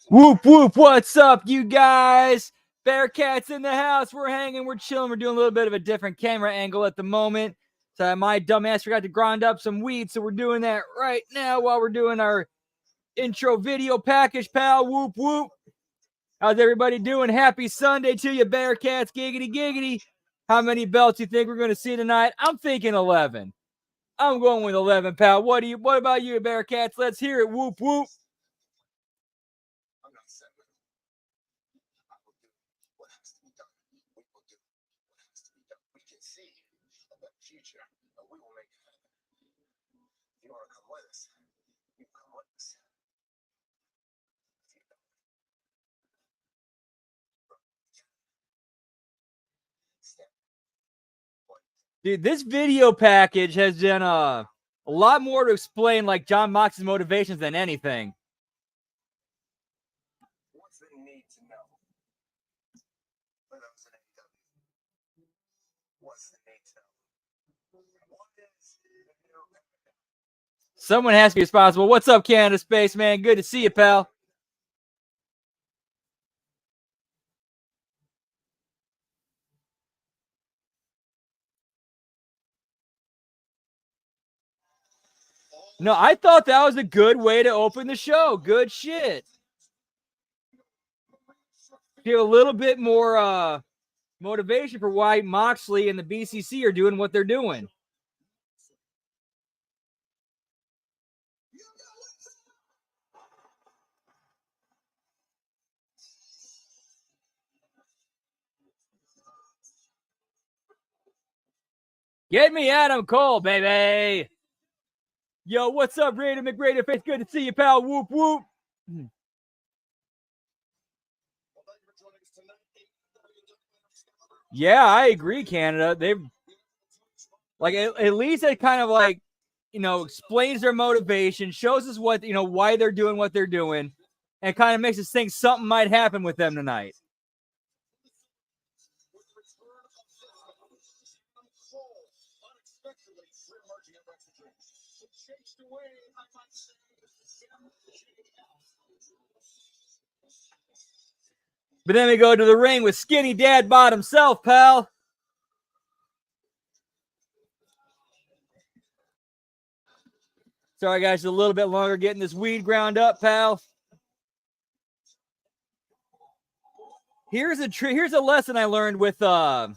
Whoop, whoop. What's up, you guys? Bearcats in the house. We're hanging. We're chilling. We're doing a little bit of a different camera angle at the moment. So my dumbass forgot to grind up some weed. So we're doing that right now while we're doing our intro video package, pal. Whoop, whoop. How's everybody doing? Happy Sunday to you, Bearcats. Giggity, giggity. How many belts you think we're going to see tonight? I'm thinking 11. I'm going with 11, pal. What about you, Bearcats? Let's hear it. Whoop, whoop. Dude, this video package has been a lot more to explain like John Mox's motivations than anything. What's the need to know? What's the need to know? Someone has to be responsible. What's up, Canada Spaceman? Good to see you, pal. No, I thought that was a good way to open the show. Good shit. Give a little bit more motivation for why Moxley and the BCC are doing what they're doing. Get me Adam Cole, baby. Yo, what's up, Raider McRaider Face? Good to see you, pal. Whoop, whoop. Yeah, I agree, Canada. They've like at least it kind of like, you know, explains their motivation, shows us what, you know, why they're doing what they're doing, and kind of makes us think something might happen with them tonight. But then we go to the ring with Skinny Dad Bod himself, pal. Sorry, guys, a little bit longer getting this weed ground up, pal. Here's a lesson I learned with when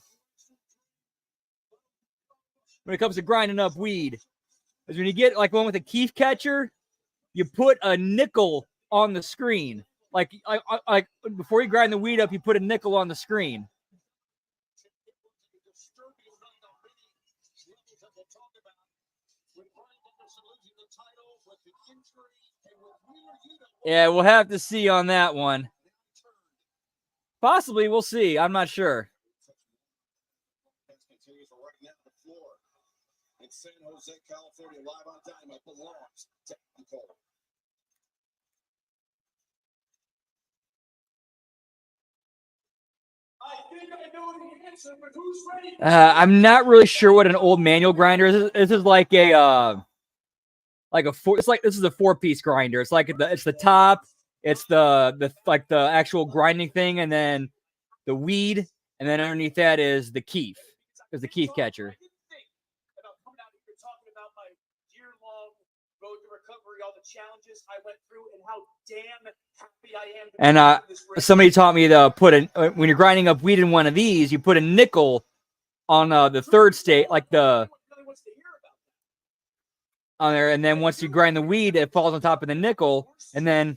it comes to grinding up weed. Is when you get like one with a keef catcher, you put a nickel on the screen. Like before you grind the weed up, you put a nickel on the screen. Yeah, we'll have to see on that one. Possibly, we'll see. I'm not sure. In San Jose, California, live on Dynamite belongs to Cole. I'm not really sure what an old manual grinder is. This is like a four. It's like this is a 4-piece grinder. It's like it's the top. It's the like the actual grinding thing, and then the weed, and then underneath that is the keef. Is the keef catcher. Challenges I went through and how damn happy I am. And somebody taught me to put when you're grinding up weed in one of these, you put a nickel on the third state, like on there, and then once you grind the weed, it falls on top of the nickel, and then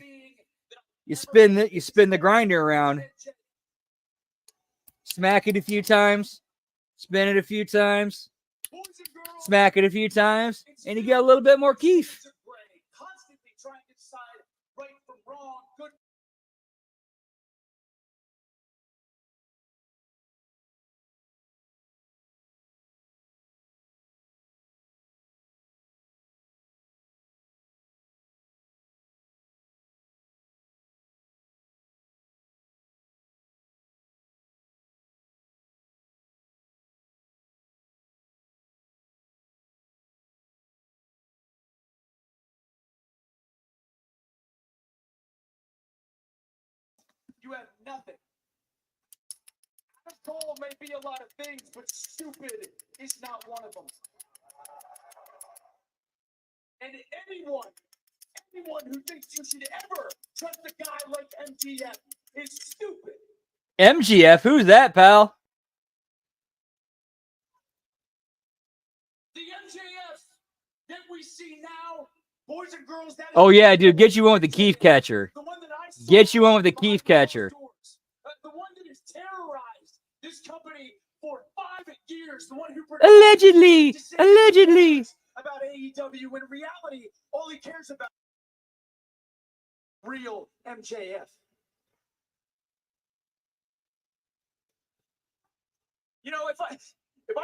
you spin the grinder around, smack it a few times, spin it a few times, smack it a few times, and you get a little bit more keef. You have nothing. Cole may be a lot of things, but stupid is not one of them. And anyone who thinks you should ever trust a guy like MGF is stupid. MGF? Who's that, pal? The MJF that we see now, boys and girls. That oh yeah, dude, get you one with the Keith catcher. The one that I saw get you one with the Keith catcher. The one that has terrorized this company for 5 years. The one who allegedly about AEW, when in reality, all he cares about real MJF. You know, if I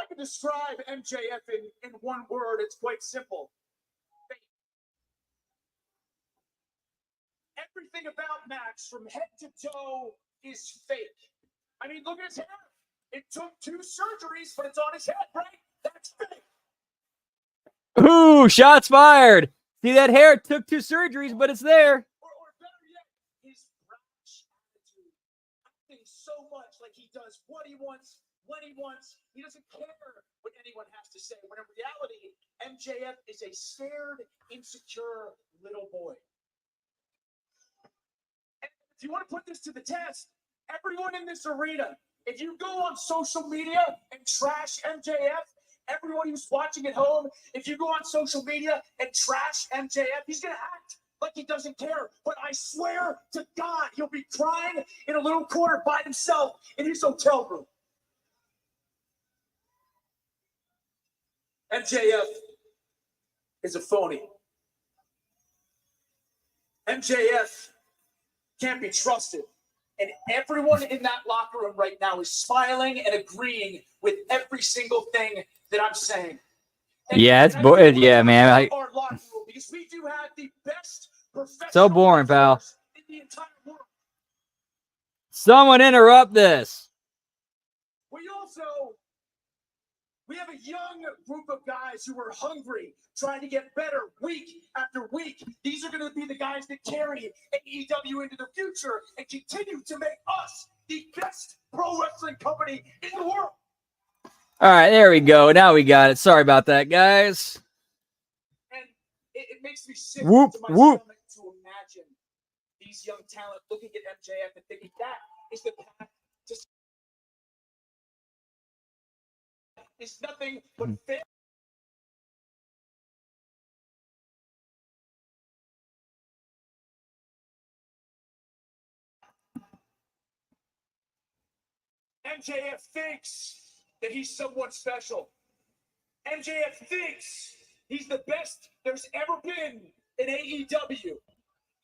could describe MJF in one word, it's quite simple. Fake. Everything about Max from head to toe is fake. I mean, look at his hair. It took 2 surgeries, but it's on his head, right? That's fake. Ooh, shots fired. See that hair? It took 2 surgeries, but it's there. Or better yet, his brash attitude. Acting so much like he does what he wants, when he wants. He doesn't care what anyone has to say. When in reality, MJF is a scared, insecure little boy. And if you want to put this to the test, everyone in this arena, if you go on social media and trash MJF, everyone who's watching at home, if you go on social media and trash MJF, he's going to act like he doesn't care. But I swear to God, he'll be crying in a little corner by himself in his hotel room. MJF is a phony. MJF can't be trusted. And everyone in that locker room right now is smiling and agreeing with every single thing that I'm saying. And yeah, it's boring. Yeah, man. Our locker room, because we do have the best professional so boring, pal. In the entire world. Someone interrupt this. We have a young group of guys who are hungry, trying to get better week after week. These are going to be the guys that carry AEW into the future and continue to make us the best pro wrestling company in the world. All right, there we go. Now we got it. Sorry about that, guys. And it makes me sick to my stomach to imagine these young talent looking at MJF and thinking that is the path to is nothing but fair. MJF thinks that he's someone special. MJF thinks he's the best there's ever been in AEW.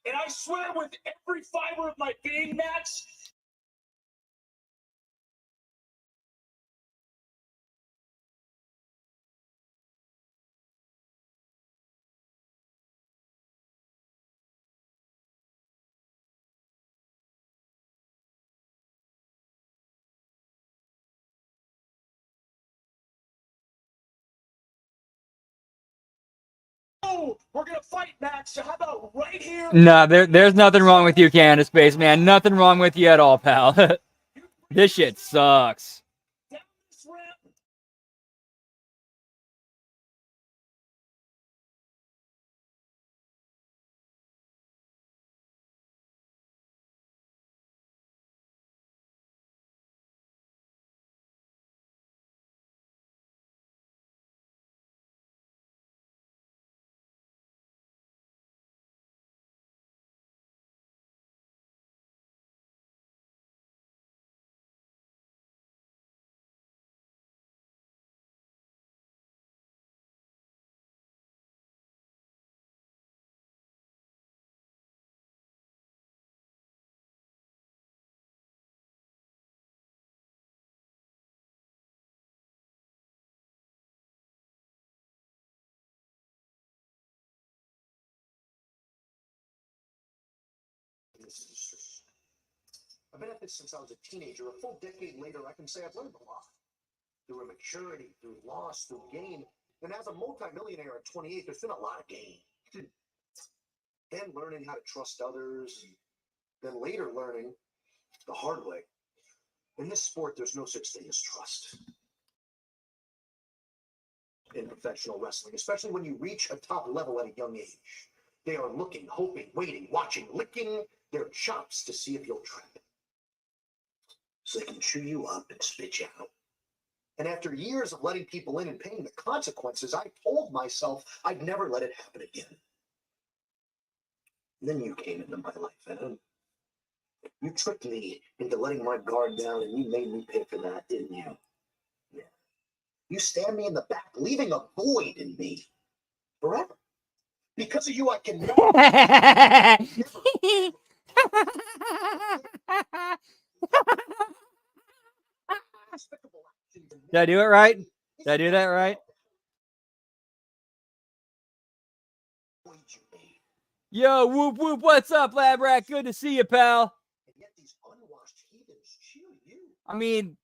And I swear with every fiber of my being, Max, we're going to fight, Max. So how about right here? Nah, there's nothing wrong with you, Canada Space, man. Nothing wrong with you at all, pal. This shit sucks. Down this ramp. I've been at this since I was a teenager. A full decade later, I can say I've learned a lot. Through immaturity, through loss, through gain. And as a multimillionaire at 28, there's been a lot of gain. Then learning how to trust others. Then later learning the hard way. In this sport, there's no such thing as trust. In professional wrestling, especially when you reach a top level at a young age, they are looking, hoping, waiting, watching, licking their chops to see if you'll trip. So they can chew you up and spit you out. And after years of letting people in and paying the consequences, I told myself I'd never let it happen again. And then you came into my life, Adam. You tricked me into letting my guard down, and you made me pay for that, didn't you? Yeah. You stabbed me in the back, leaving a void in me forever. Because of you, I can never. Did I do it right? Did I do that right? Yo, whoop whoop, what's up, Lab Rat? Good to see you, pal. I mean,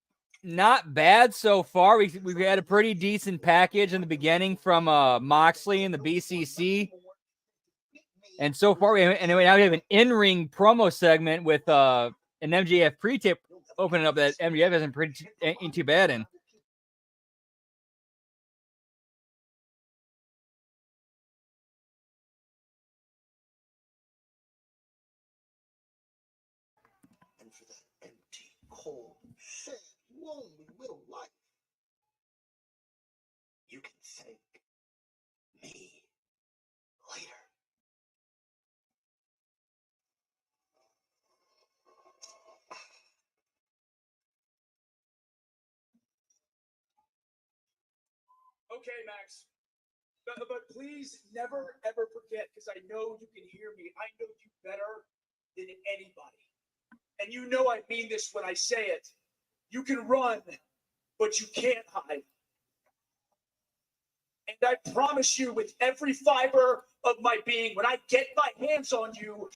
not bad so far. We had a pretty decent package in the beginning from Moxley and the BCC. And so far, now we have an in-ring promo segment with an MJF pre-tape opening up that MJF ain't too bad in. And for that empty, cold, sad, lonely little life, you can thank me later. Okay, Max. But please never, ever forget, because I know you can hear me. I know you better than anybody. And you know I mean this when I say it. You can run, but you can't hide. And I promise you, with every fiber of my being, when I get my hands on you,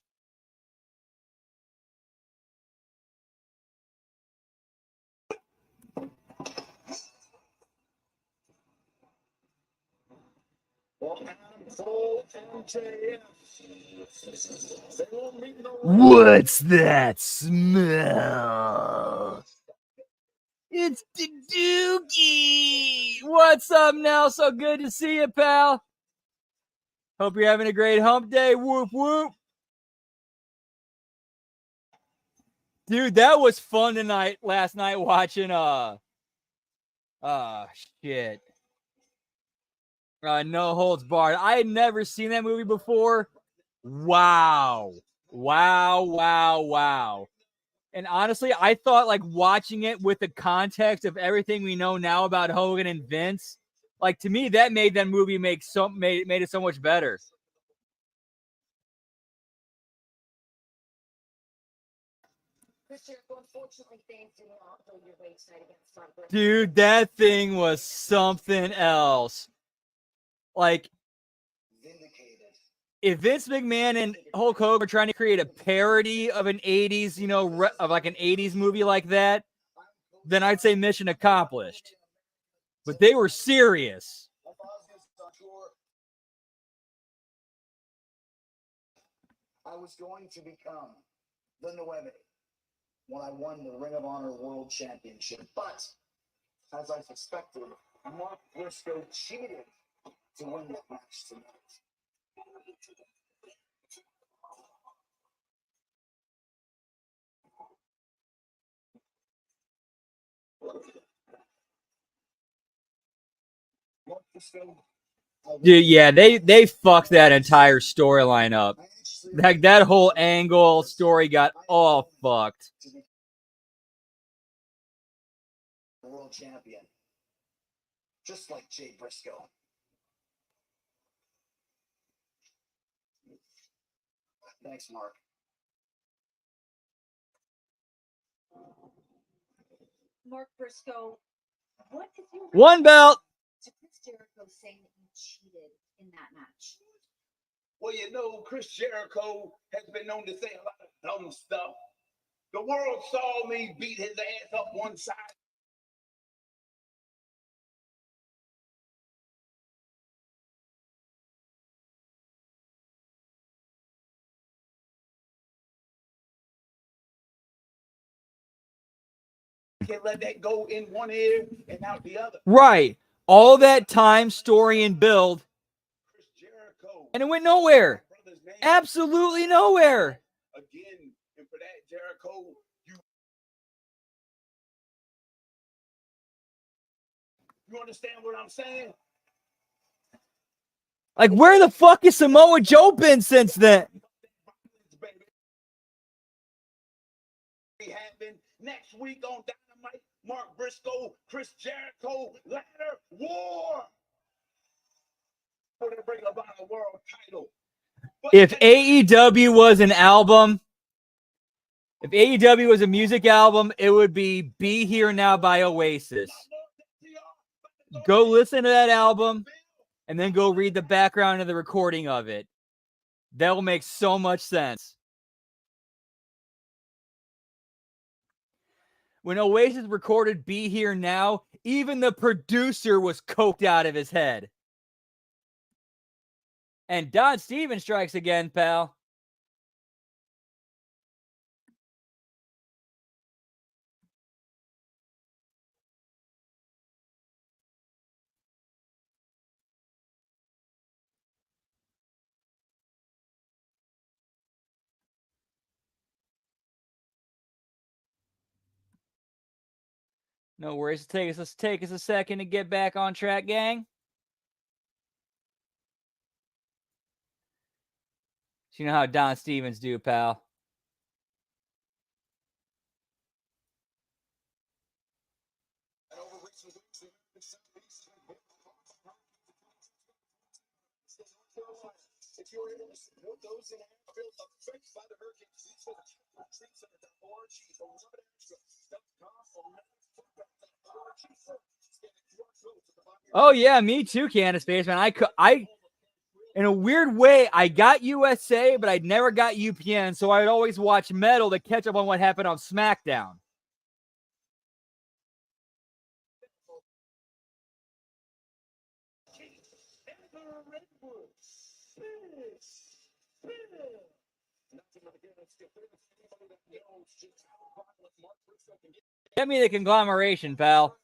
What's that smell? It's the Dookie. What's up, Nell? So good to see you, pal. Hope you're having a great hump day. Whoop, whoop. Dude, that was fun last night watching, shit. No Holds Barred. I had never seen that movie before. Wow. And honestly, I thought like watching it with the context of everything we know now about Hogan and Vince, like to me, that made that movie made it so much better. Dude, that thing was something else. Like, if Vince McMahon and Hulk Hogan were trying to create a parody of an 80s, of like an 80s movie like that, then I'd say mission accomplished. But they were serious. I was going to become the Nueve when I won the Ring of Honor World Championship. But, as I suspected, Mark Briscoe cheated to win that match tonight. Dude, yeah, they fucked that entire storyline up. Like that whole angle story got all fucked. World champion, just like Jay Briscoe. Thanks, Mark. Mark Briscoe, what is your One belt. to Chris Jericho saying that you cheated in that match? Well, you know, Chris Jericho has been known to say a lot of dumb stuff. The world saw me beat his ass up one side. Can't let that go in one ear and out the other. Right. All that time, story, and build, Chris Jericho. and it went nowhere. Brother's name. Absolutely nowhere. Again, and for that, Jericho, you understand what I'm saying? Like, where the fuck is Samoa Joe been since then? Happen next week on Dynamite. Mark Briscoe, Chris Jericho, ladder war. We're gonna bring about a world title. But If AEW was an album, if AEW was a music album, it would be Here Now by Oasis. Go listen to that album and then go read the background of the recording of it. That will make so much sense. When Oasis recorded Be Here Now, even the producer was coked out of his head. And Don Stevens strikes again, pal. No worries. Let's take us a second to get back on track, gang. So you know how Don Stevens do, pal. If you're able to support those in Asheville affected by the hurricane, please visit treatcenter.org. Oh yeah, me too, Candace Baseman. I in a weird way, I got USA, but I never got UPN, so I'd always watch Metal to catch up on what happened on SmackDown. Get me the conglomeration, pal.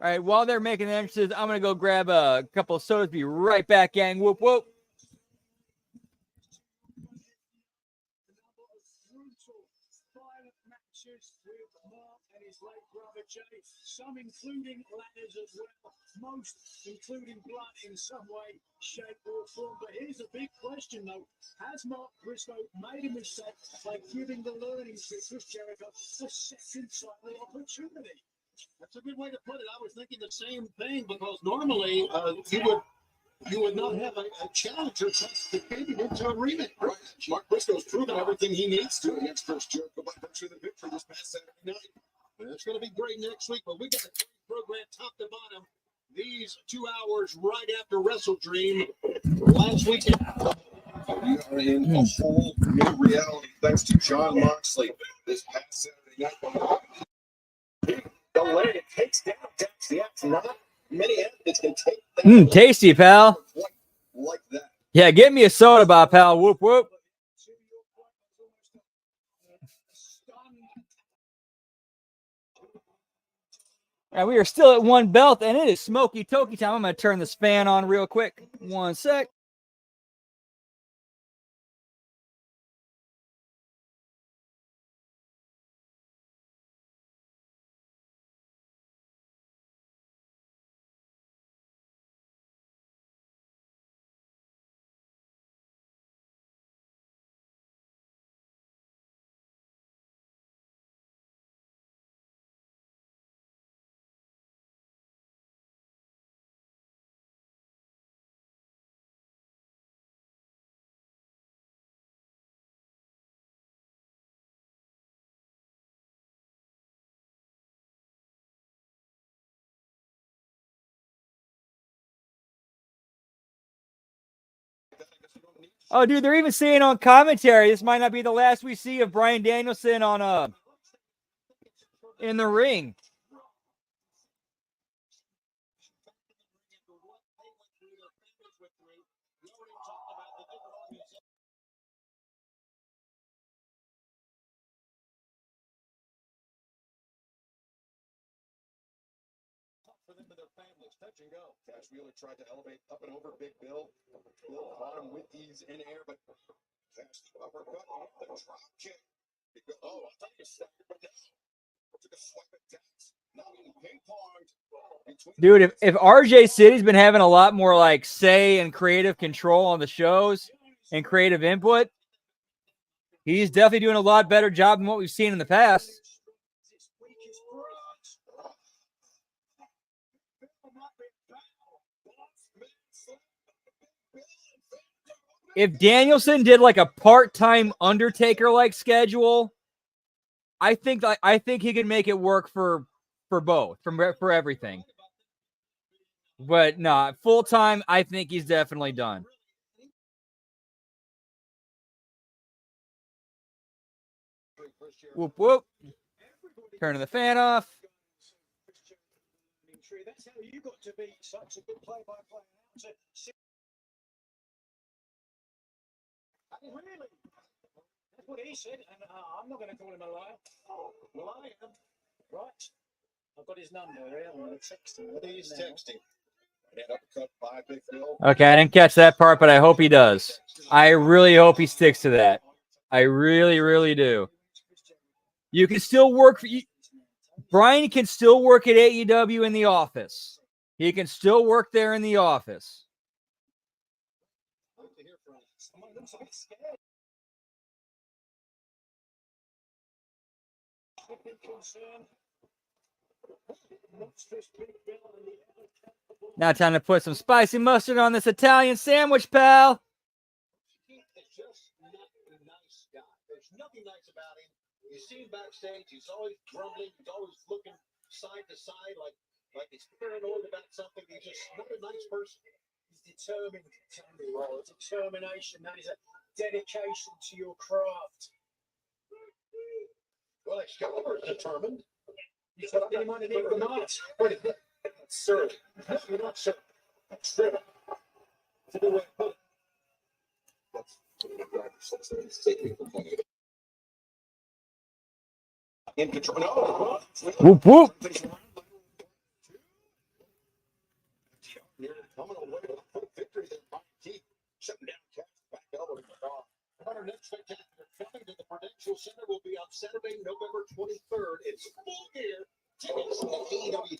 All right, while they're making the entrances, I'm going to go grab a couple of sodas. Be right back, gang. Whoop, whoop. With Mark and his late brother Jay, some including ladders as well, most including blood in some way, shape or form. But here's a big question though, has Mark Briscoe made a mistake by giving the learning to Chris Jericho a second slightly opportunity? That's a good way to put it. I was thinking the same thing because normally you would not have a challenger defeated into a rematch. Right. Mark Briscoe's proven everything he needs to against Chris Jericho by virtue of the victory this past Saturday night. And it's going to be great next week, but we got a great program top to bottom. These 2 hours right after Wrestle Dream last weekend. We are in a whole new reality thanks to John Moxley this past Saturday night. The leg takes down Dax. Not many athletes can take Tasty, pal. like that. Yeah, get me a soda, Bob, pal. Whoop, whoop. All right, we are still at one belt, and it is Smoky Toki time. I'm going to turn this fan on real quick. 1 sec. Oh, dude, they're even saying on commentary this might not be the last we see of Bryan Danielson on in the ring. For them and their families, touch and go. Cash Wheeler tried to elevate up and over Big Bill. Bill caught him with ease in air, but Cash uppercut off the drop kick. Oh, I thought he was staggered, but now took a swipe at Dax. Now getting ping-ponged. Dude, if RJ City's been having a lot more like say and creative control on the shows and creative input, he's definitely doing a lot better job than what we've seen in the past. If Danielson did like a part-time Undertaker-like schedule, I think he could make it work for both, for everything. But no, full-time, I think he's definitely done. Whoop whoop. Turning the fan off. That's how you got to be such a good play-by-play announcer. Really? That's what he said, and I'm not going to call him a liar. Well, I am. Right. I've got his number here. I'm going to text him. He's texting. Uppercut by Big Bill. Okay, I didn't catch that part, but I hope he does. I really hope he sticks to that. I really, really do. You can still work for you. Brian can still work at AEW in the office. He can still work there in the office. Now time to put some spicy mustard on this Italian sandwich, pal. He's just not a nice guy. There's nothing nice about him. You see him backstage, he's always grumbling, he's always looking side to side like he's paranoid about something. He's just not a nice person. He's determined, determination. That is a dedication to your craft. Well, Excalibur's determined. You put him underneath the mat. Sir, you're not sir. That's true. To the way put it. In control. No. Whoop whoop. Coming away with a full victory there by Keith. Shutting down Cash. Back elbow to the off. Our next spectacular coming to the Prudential Center will be on Saturday, November 23rd. It's full gear. Tickets at AEW.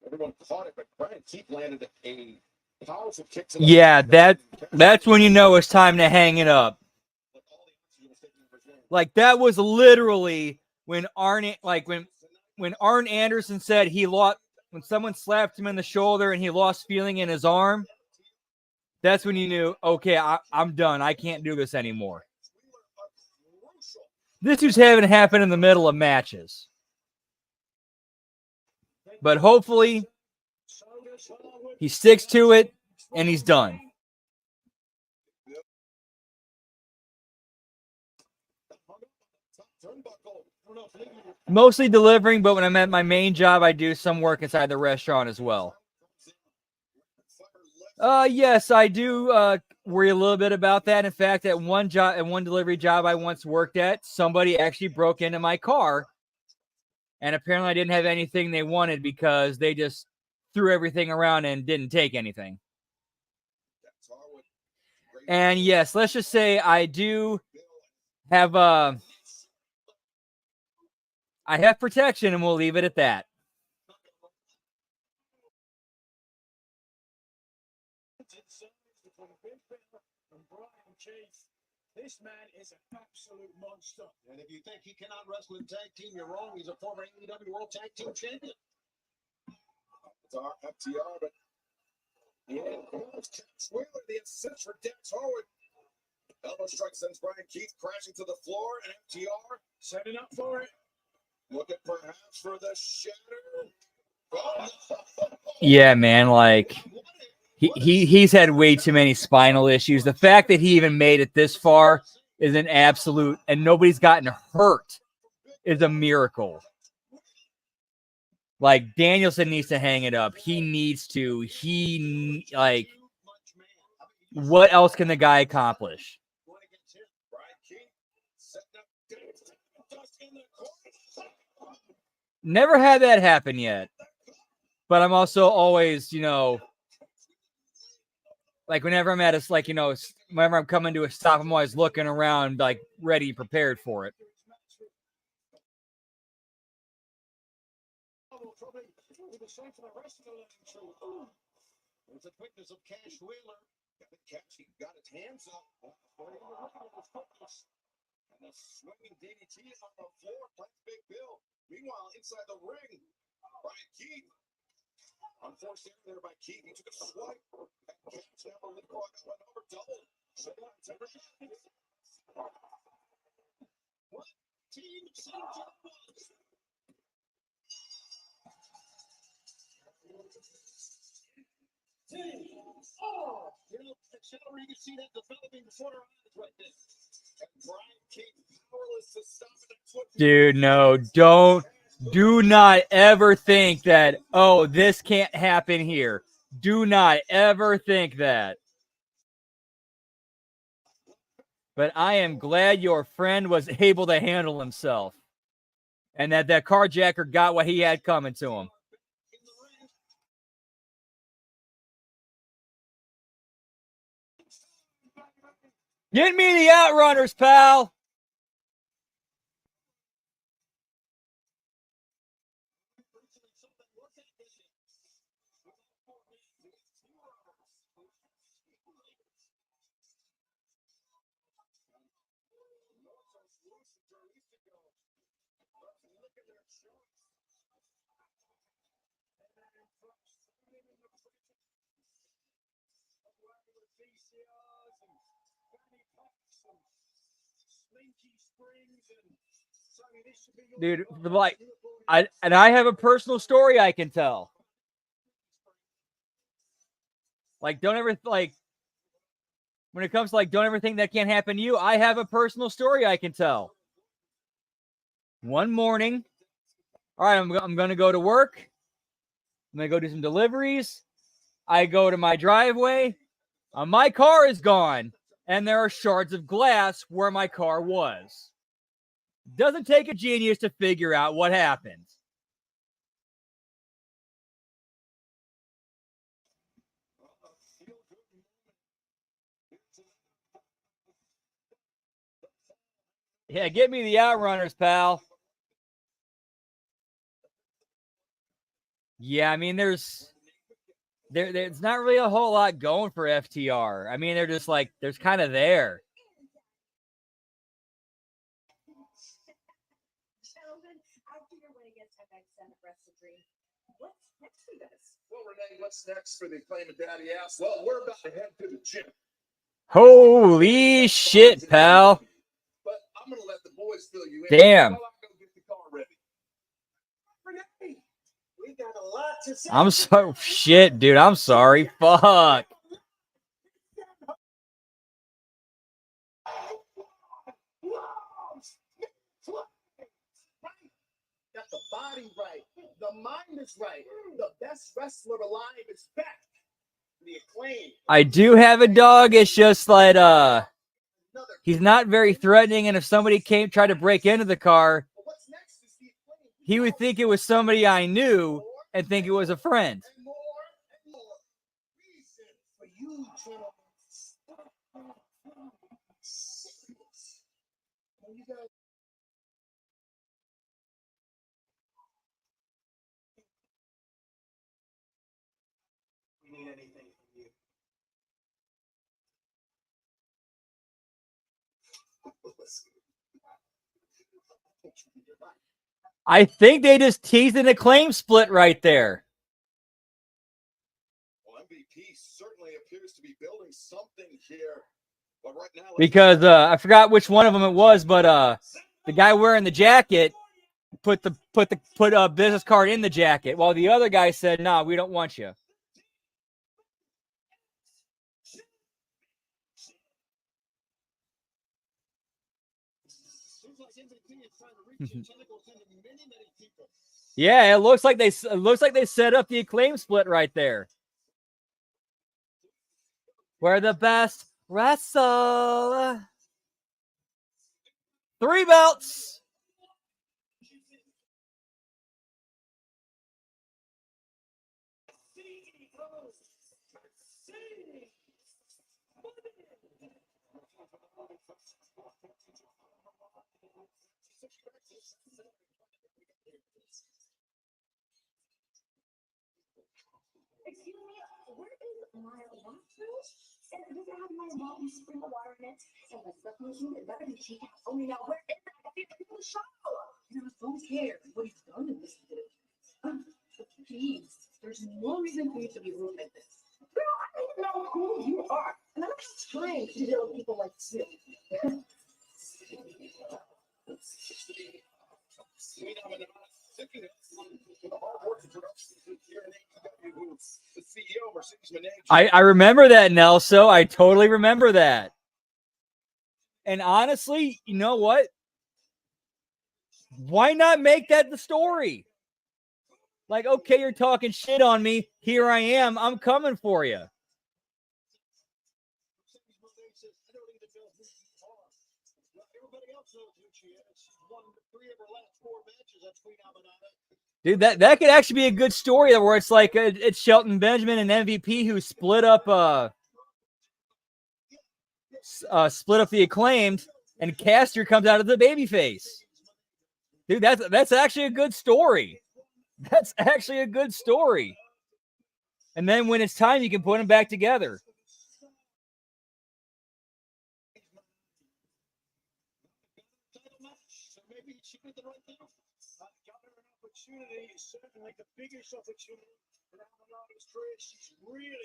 Everyone caught it, but Brian Keith landed a powerful kick to the Yeah, that's when you know it's time to hang it up. Like that was literally when Arn Anderson said he lost when someone slapped him in the shoulder and he lost feeling in his arm. That's when you knew, okay, I'm done. I can't do this anymore. This is having happen in the middle of matches. But hopefully he sticks to it and he's done. Mostly delivering, but when I'm at my main job, I do some work inside the restaurant as well. Yes, I do worry a little bit about that. In fact, at one delivery job I once worked at, somebody actually broke into my car. And apparently I didn't have anything they wanted because they just threw everything around and didn't take anything. And yes, let's just say I do have I have protection, and we'll leave it at that. This man is an absolute monster. And if you think he cannot wrestle in tag team, you're wrong. He's a former AEW World Tag Team Champion. It's our FTR, but yeah, Wheeler, the assist for Dax Howard. Elbow strike sends Brian Keith crashing to the floor, and FTR setting up for it. Looking perhaps for the shatter. Oh. Yeah, man, like he's had way too many spinal issues. The fact that he even made it this far is an absolute, and nobody's gotten hurt, is a miracle. Like, Danielson needs to hang it up. He needs to. Like, what else can the guy accomplish? Never had that happen yet. But I'm also always, like, whenever I'm at a, like, whenever I'm coming to a stop, I'm always looking around, like, ready, prepared for it. There's a quickness of Cash Wheeler. He got his hands up. And the swinging DDT is on the floor. Plants Big Bill. Meanwhile, inside the ring, Brian Keith. Unforced error there by Keith. He took a swipe. And Cash never leapfrog got one over double. What team St. John was? You know, Chandler, you can see that developing before our eyes right there. And Brian Keith powerless to stop it. Dude, no, do not ever think that, oh, this can't happen here. Do not ever think that. But I am glad your friend was able to handle himself. And that carjacker got what he had coming to him. Get me the Outrunners, pal. Dude, like, I have a personal story I can tell. Like, don't ever, like, when it comes to, like, don't ever think that can't happen to you. I have a personal story I can tell. One morning, all right, I'm going to go to work. I'm going to go do some deliveries. I go to my driveway. My car is gone, and there are shards of glass where my car was. Doesn't take a genius to figure out what happened. Yeah, get me the Outrunners, pal. Yeah, I mean, there's not really a whole lot going for FTR. I mean, they're just like, there's kind of there. Gentlemen, after your win against FXM at Wrestle Dream, what's next for this? Well, Renee, what's next for the Claim of Daddy Ass? Well, we're about to head to the gym. Holy shit, pal. But I'm going to let the boys fill you in. Damn. While I go get the car ready. Renee, we got a lot to say. I'm so shit, dude. I'm sorry. Fuck. Got the body right. The mind is right. The best wrestler alive is back. The Acclaim. I do have a dog. It's just like, he's not very threatening. And if somebody tried to break into the car, he would think it was somebody I knew and think it was a friend. We need anything from you. I think they just teased an Acclaim split right there. Well, MVP certainly appears to be building something here. But right now, Because I forgot which one of them it was, but the guy wearing the jacket put a business card in the jacket, while the other guy said, "Nah, we don't want you." Yeah, it looks like they set up the Acclaim split right there. Where the best wrestle. 3 belts. Excuse me, where is my bathroom? And does it have my mom sprinkle water in it? And my stuff machine, it better be cheap. Oh, now where is that? I think it's in the shower. You know, don't care what he's done in this video. Please, there's no reason for you to be rude like this. Girl, I don't even know who you are. And I'm not trying to deal with people like you. I remember that, Nelso. I totally remember that. And honestly, you know what? Why not make that the story? Like, okay, you're talking shit on me. Here I am. I'm coming for you. Dude, that could actually be a good story where it's like it's Shelton Benjamin and MVP who split up the Acclaimed, and Caster comes out of the babyface. Dude, that's actually a good story. That's actually a good story. And then when it's time, you can put them back together. Certainly the biggest opportunity for Amanada's career. She's really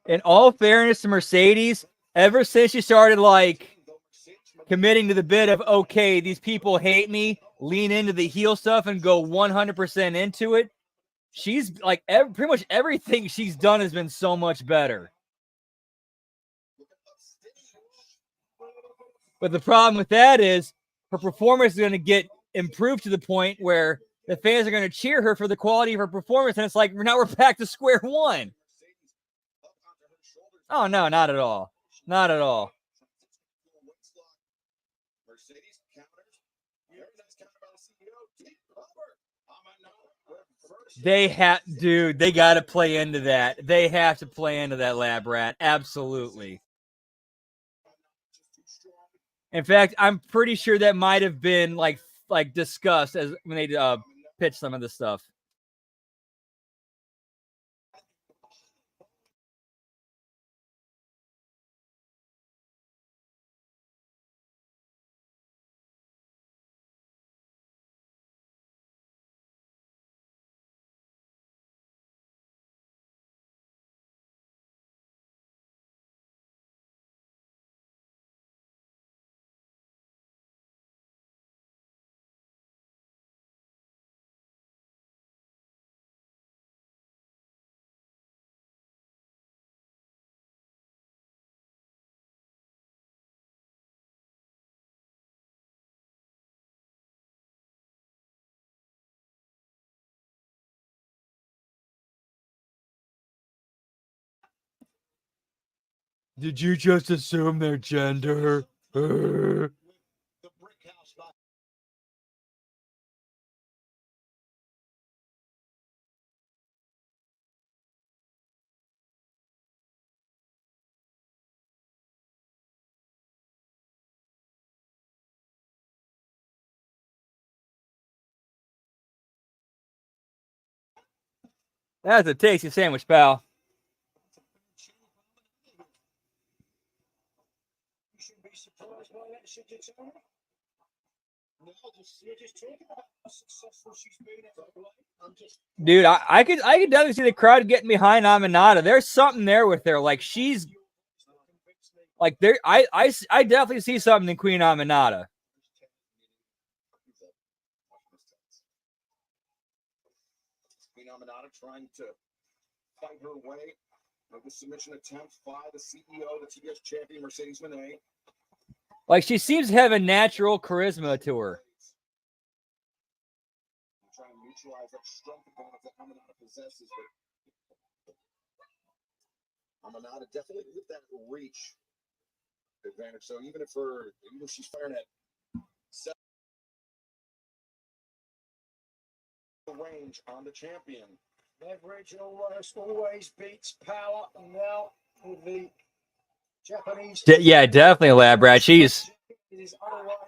In all fairness to Mercedes, ever since she started like committing to the bit of, okay, these people hate me, lean into the heel stuff and go 100% into it, she's like pretty much everything she's done has been so much better. But the problem with that is her performance is going to get improved to the point where the fans are going to cheer her for the quality of her performance, and it's like now we're back to square one. Oh no, not at all. Not at all. They got to play into that. They have to play into that, Lab Rat. Absolutely. In fact, I'm pretty sure that might have been like discussed as when they pitched some of this stuff. Did you just assume their gender? That's a tasty sandwich, pal. You shouldn't be surprised by that, should you, Tony? No, you're just talking about how successful she's been at her life. I'm just Dude, I could definitely see the crowd getting behind Amanada. There's something there with her. Like she's like there. I definitely see something in Queen Amanada. Queen Amanada trying to fight her way with the submission attempt by the CEO, the TBS champion, Mercedes Moné. Like she seems to have a natural charisma to her. Trying to neutralize that strength advantage that Amanada possesses, but Amanada definitely with that reach advantage. So even if she's firing at range on the champion. leverage always beats power, and now with the Japanese. Yeah, definitely, Lab Rat. She's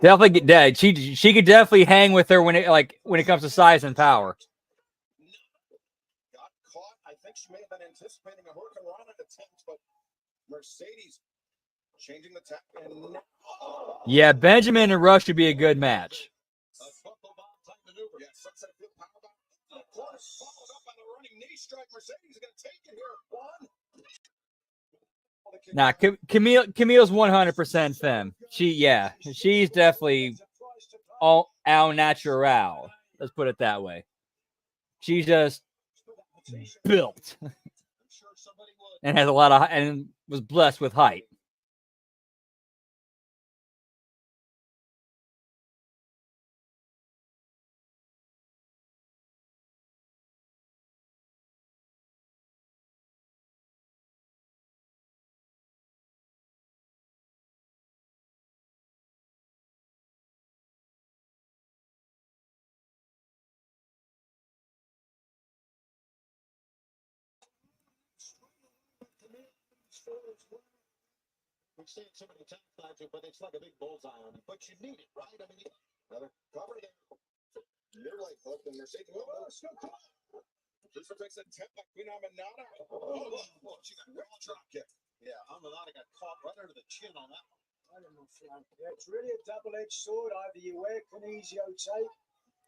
definitely dead. She could definitely hang with her when it comes to size and power. Got caught. I think she may have been anticipating a Hurricane Rana attempt, but Mercedes changing the tap. And Yeah, Benjamin and Rush would be a good match. a buckle bomb type maneuver. Yeah, sunset field power bomb. Of course, followed up by the running knee strike. Mercedes is going to take it here. One. Nah, Camille's 100% femme. She's definitely all au natural. Let's put it that way. She's just built and has and was blessed with height. We've seen it so many times, Nigel, but it's like a big bullseye on it. But you need it, right? I mean, another cover there. Near light hook and Mercedes. Just takes a tip by Queen Amanada. Oh, she got a real drop kick. yeah, Amanada got caught right under the chin on that one. I don't know, Frank. Yeah, it's really a double-edged sword. Either you wear kinesio tape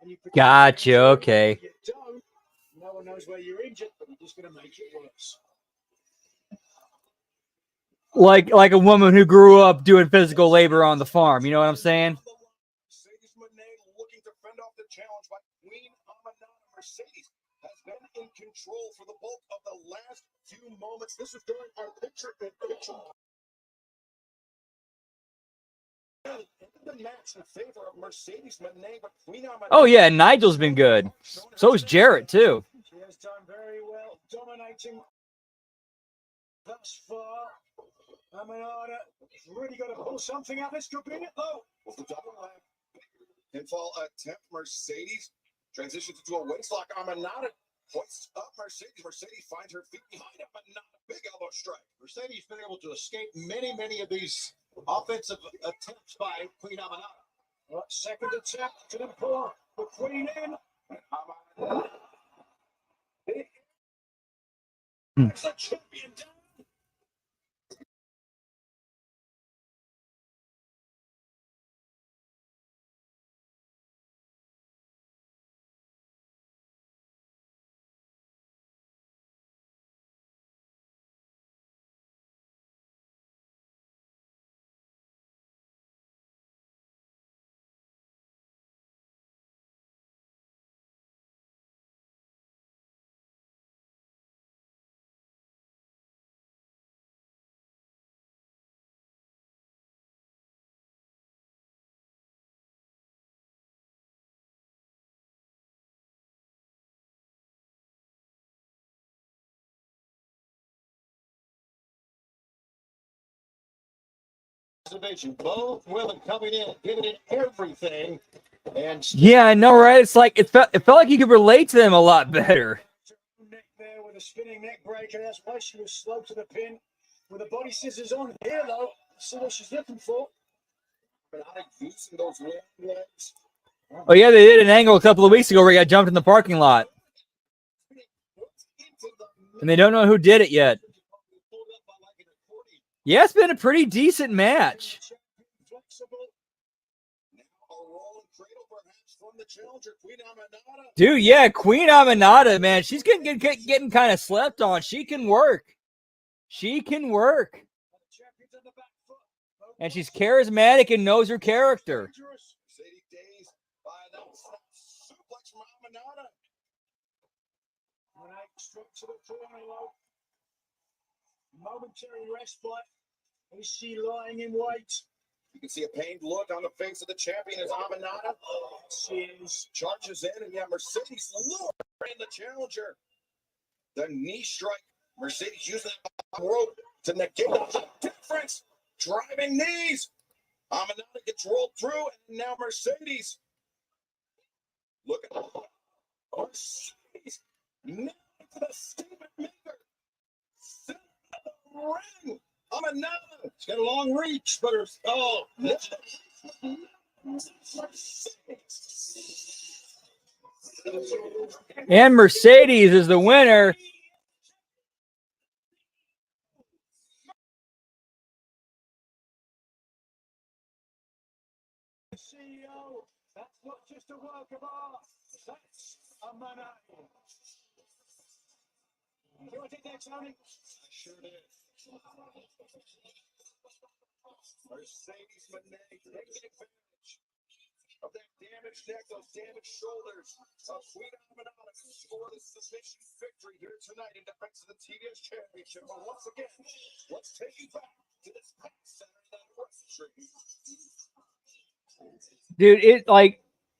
and you protect Gotcha. your injury, Okay. or you don't. No one knows where you're injured, but you're just going to make it worse. Like a woman who grew up doing physical labor on the farm. You know what I'm saying? Mercedes Moné looking to fend off the challenge by Queen Amanada. Mercedes has been in control for the bulk of the last few moments. This is during our picture-in-picture. The match in favor of Mercedes Moné, but Queen Amanada. Oh yeah, Nigel's been good. So is Jarrett too. She has done very well, dominating thus far. Amanada has really got to pull something out. This could be it, though. With the double leg pinfall attempt, Mercedes transitions into a waistlock. Amanada hoists up Mercedes. Mercedes finds her feet behind it, but not a big elbow strike. Mercedes been able to escape many of these offensive attempts by Queen Amanada. Right, second attempt to pull the Queen in. It's the champion down. Both women coming in, giving it everything, and Yeah, I know, right? It's like it felt like you could relate to them a lot better. Neck there with a spinning neck breaker. That's why she was slow to the pin. With the body scissors on here, though. See what she's looking for. Amanada using those long legs. Oh yeah, they did an angle a couple of weeks ago where he got jumped in the parking lot. Into And they don't know who did it yet. Yeah, it's been a pretty decent match. Dude, yeah, Queen Aminata, man, she's getting kind of slept on. She can work. She can work. And she's charismatic and knows her character. Momentary respite. Is she lying in wait? You can see a pained look on the face of the champion as Aminata. She is. Charges in, and yeah, Mercedes luring the challenger. The knee strike. Mercedes using that rope to negate the difference. Driving knees. Aminata gets rolled through, and now Mercedes. Look at Mercedes. Now to the Stephen Maker. Sit in the ring. Aminata. She's got a long reach, but her. Oh. And Mercedes is the winner. CEO, that's not just a work of art, that's a man. You want to take that, Tony? I sure did. Mercedes Moné taking advantage of that damaged neck, those damaged shoulders of Queen Aminata to score the submission victory here tonight in defense of the TBS Championship. But once again, let's take you back to this past Saturday Night Wrestling. Dude,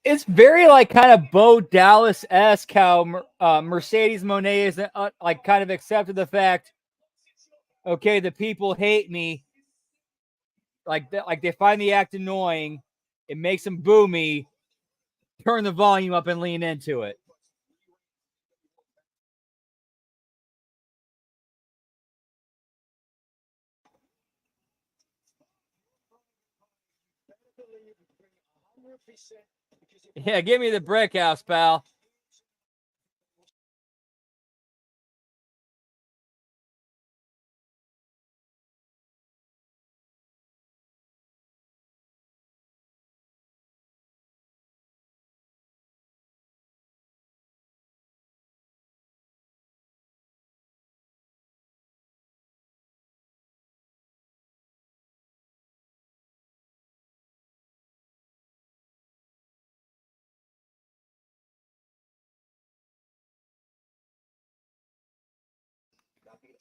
it's very like kind of Bo Dallas-esque how Mercedes Moné is like kind of accepted the fact, okay, the people hate me. Like they find the act annoying. It makes them boo me. Turn the volume up and lean into it. Yeah, give me the brick house, pal.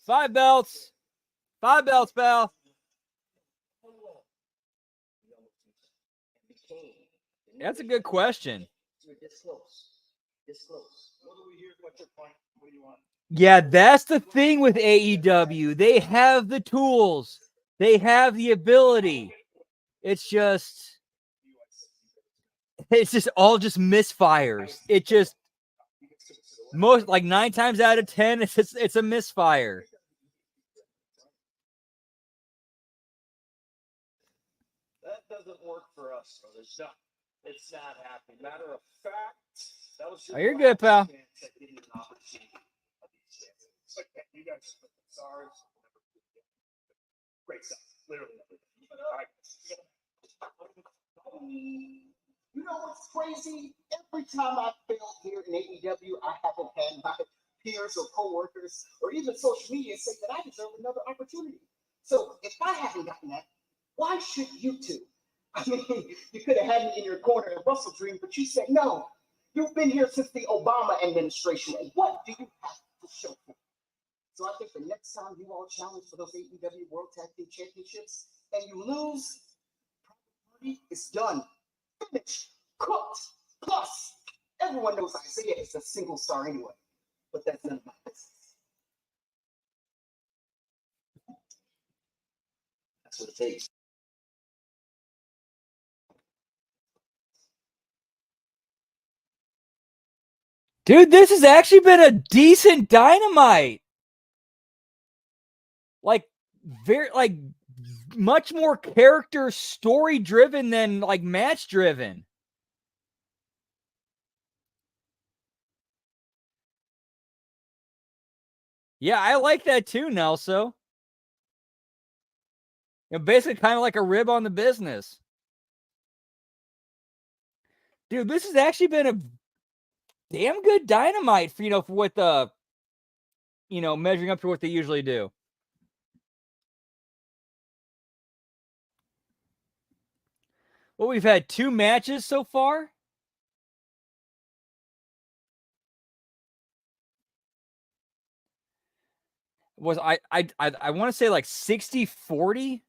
Five belts, pal. That's a good question. Yeah, that's the thing with AEW. They have the tools. They have the ability. It's just all just misfires. It just most like 9 times out of 10, it's a misfire. That doesn't work for us, brothers. No, it's not happening. Matter of fact, that was Oh, you're good, pal. You guys, sorry. Great stuff. Literally. All right. You know what's crazy? Every time I failed here in AEW, I haven't had my peers or coworkers or even social media say that I deserve another opportunity. So if I haven't gotten that, why should you two? I mean, you could have had me in your corner at Russell Dream, but you said no. You've been here since the Obama administration, and what do you have to show for? So I think the next time you all challenge for those AEW World Tag Team Championships and you lose, it's done. Finished. Cooked. Plus, everyone knows Isaiah is a single star anyway. But that's none of my business. That's what it takes. Dude, this has actually been a decent Dynamite. Like very like much more character story driven than like match driven. Yeah, I like that too, Nelso. Basically kind of like a rib on the business. Dude, this has actually been a damn good Dynamite for, for what the, measuring up to what they usually do. Well, we've had 2 matches so far. Was I want to say like 60-40?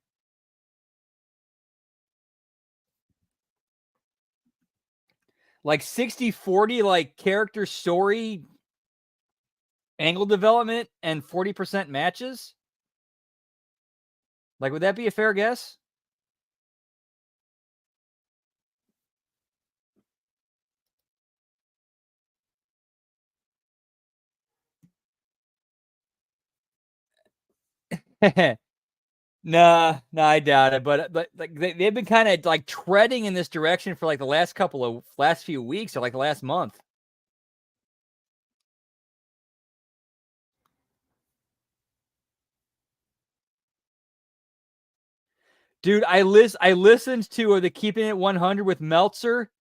Like 60-40, like character story angle development and 40% matches? Like, would that be a fair guess? Nah, I doubt it. But like they've been kind of like treading in this direction for like the last few weeks or like the last month. Dude, I listened to the Keeping It 100 with Meltzer.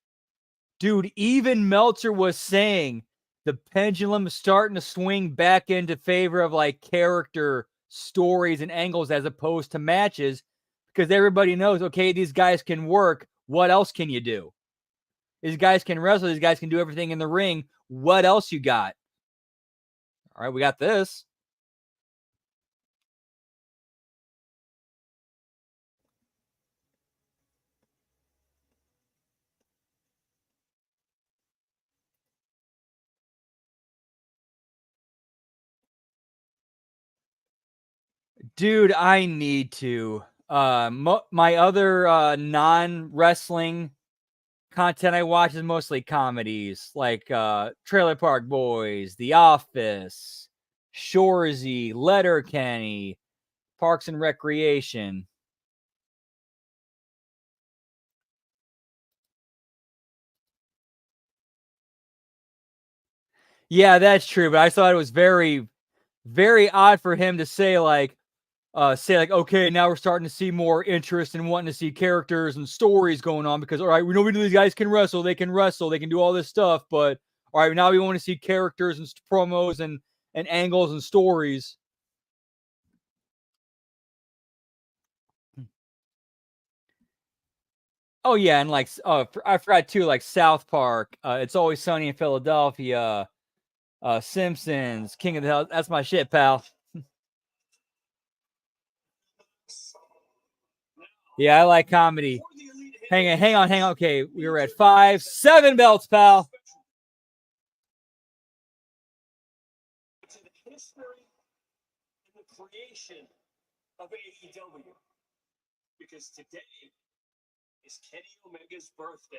Dude, even Meltzer was saying the pendulum is starting to swing back into favor of like character stories and angles as opposed to matches, because everybody knows, okay, these guys can work. What else can you do? These guys can wrestle. These guys can do everything in the ring. What else you got? All right, we got this. Dude, I need to. My other non-wrestling content I watch is mostly comedies, like Trailer Park Boys, The Office, Shoresy, Letterkenny, Parks and Recreation. Yeah, that's true, but I thought it was very, very odd for him to say like, okay, now we're starting to see more interest in wanting to see characters and stories going on, because all right, we know these guys can wrestle, they can do all this stuff, but all right, now we want to see characters and promos and angles and stories. Oh yeah, and like I forgot too, like South Park, It's Always Sunny in Philadelphia, Simpsons, King of the Hill. That's my shit, pal. Yeah, I like comedy. Hang on. Okay, we were at 5, 7 belts, pal. To the history and the creation of AEW, because today is Kenny Omega's birthday.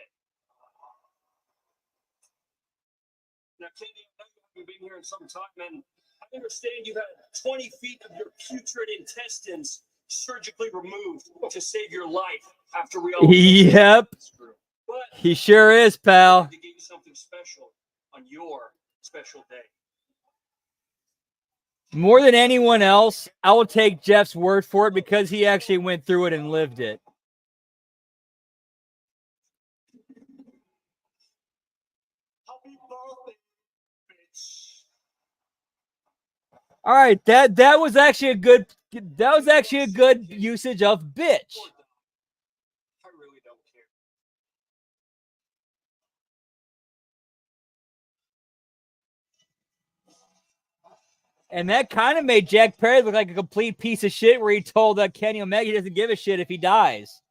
Now, Kenny, I know you've been here in some time, and I understand you've had 20 feet of your putrid intestines surgically removed to save your life after we all. Yep. But he sure is, pal. to give you something special on your special day. More than anyone else, I will take Jeff's word for it because he actually went through it and lived it. Happy birthday, bitch. All right, that was actually a good usage of bitch. I really don't care. And that kind of made Jack Perry look like a complete piece of shit, where he told Kenny Omega he doesn't give a shit if he dies.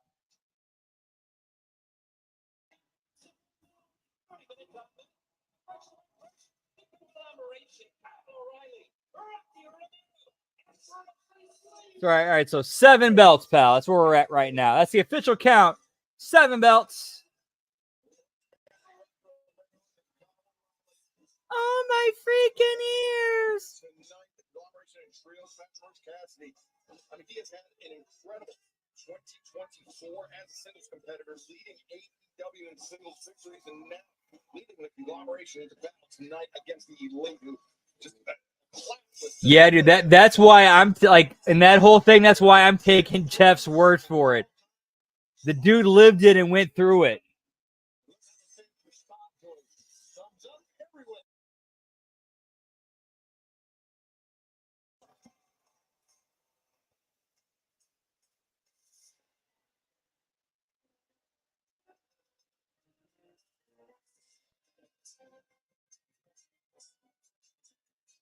All right. So 7 belts, pal. That's where we're at right now. That's the official count. 7 belts. Oh, my freaking ears. I mean, he has had an incredible 2024 as a singles competitor, leading AEW in singles victories, and now leading the conglomeration into battle tonight against the Elite, who just class Yeah, dude, that's why I'm like, in that whole thing, that's why I'm taking Jeff's word for it. The dude lived it and went through it.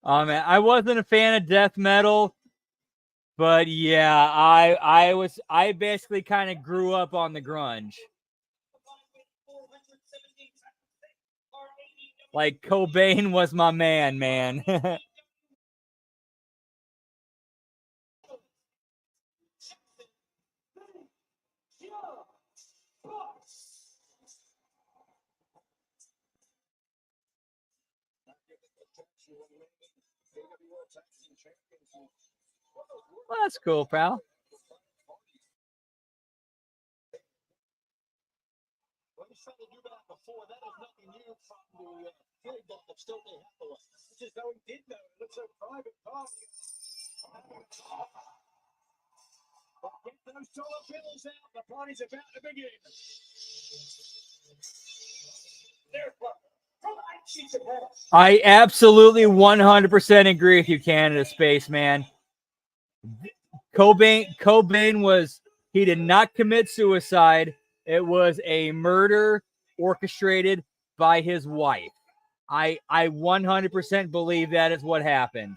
Oh man, I wasn't a fan of death metal, but yeah, I basically kind of grew up on the grunge. Like Cobain was my man. Well, that's cool, pal. Well, he's trying to do that before. That is nothing new from the field ball of still they have to. It's just though he did know. It looks like private party. Get those dollar bills out. The party's about to begin. I absolutely 100% agree with you, Canada Spaceman. Cobain was, he did not commit suicide. It was a murder orchestrated by his wife. I 100% believe that is what happened.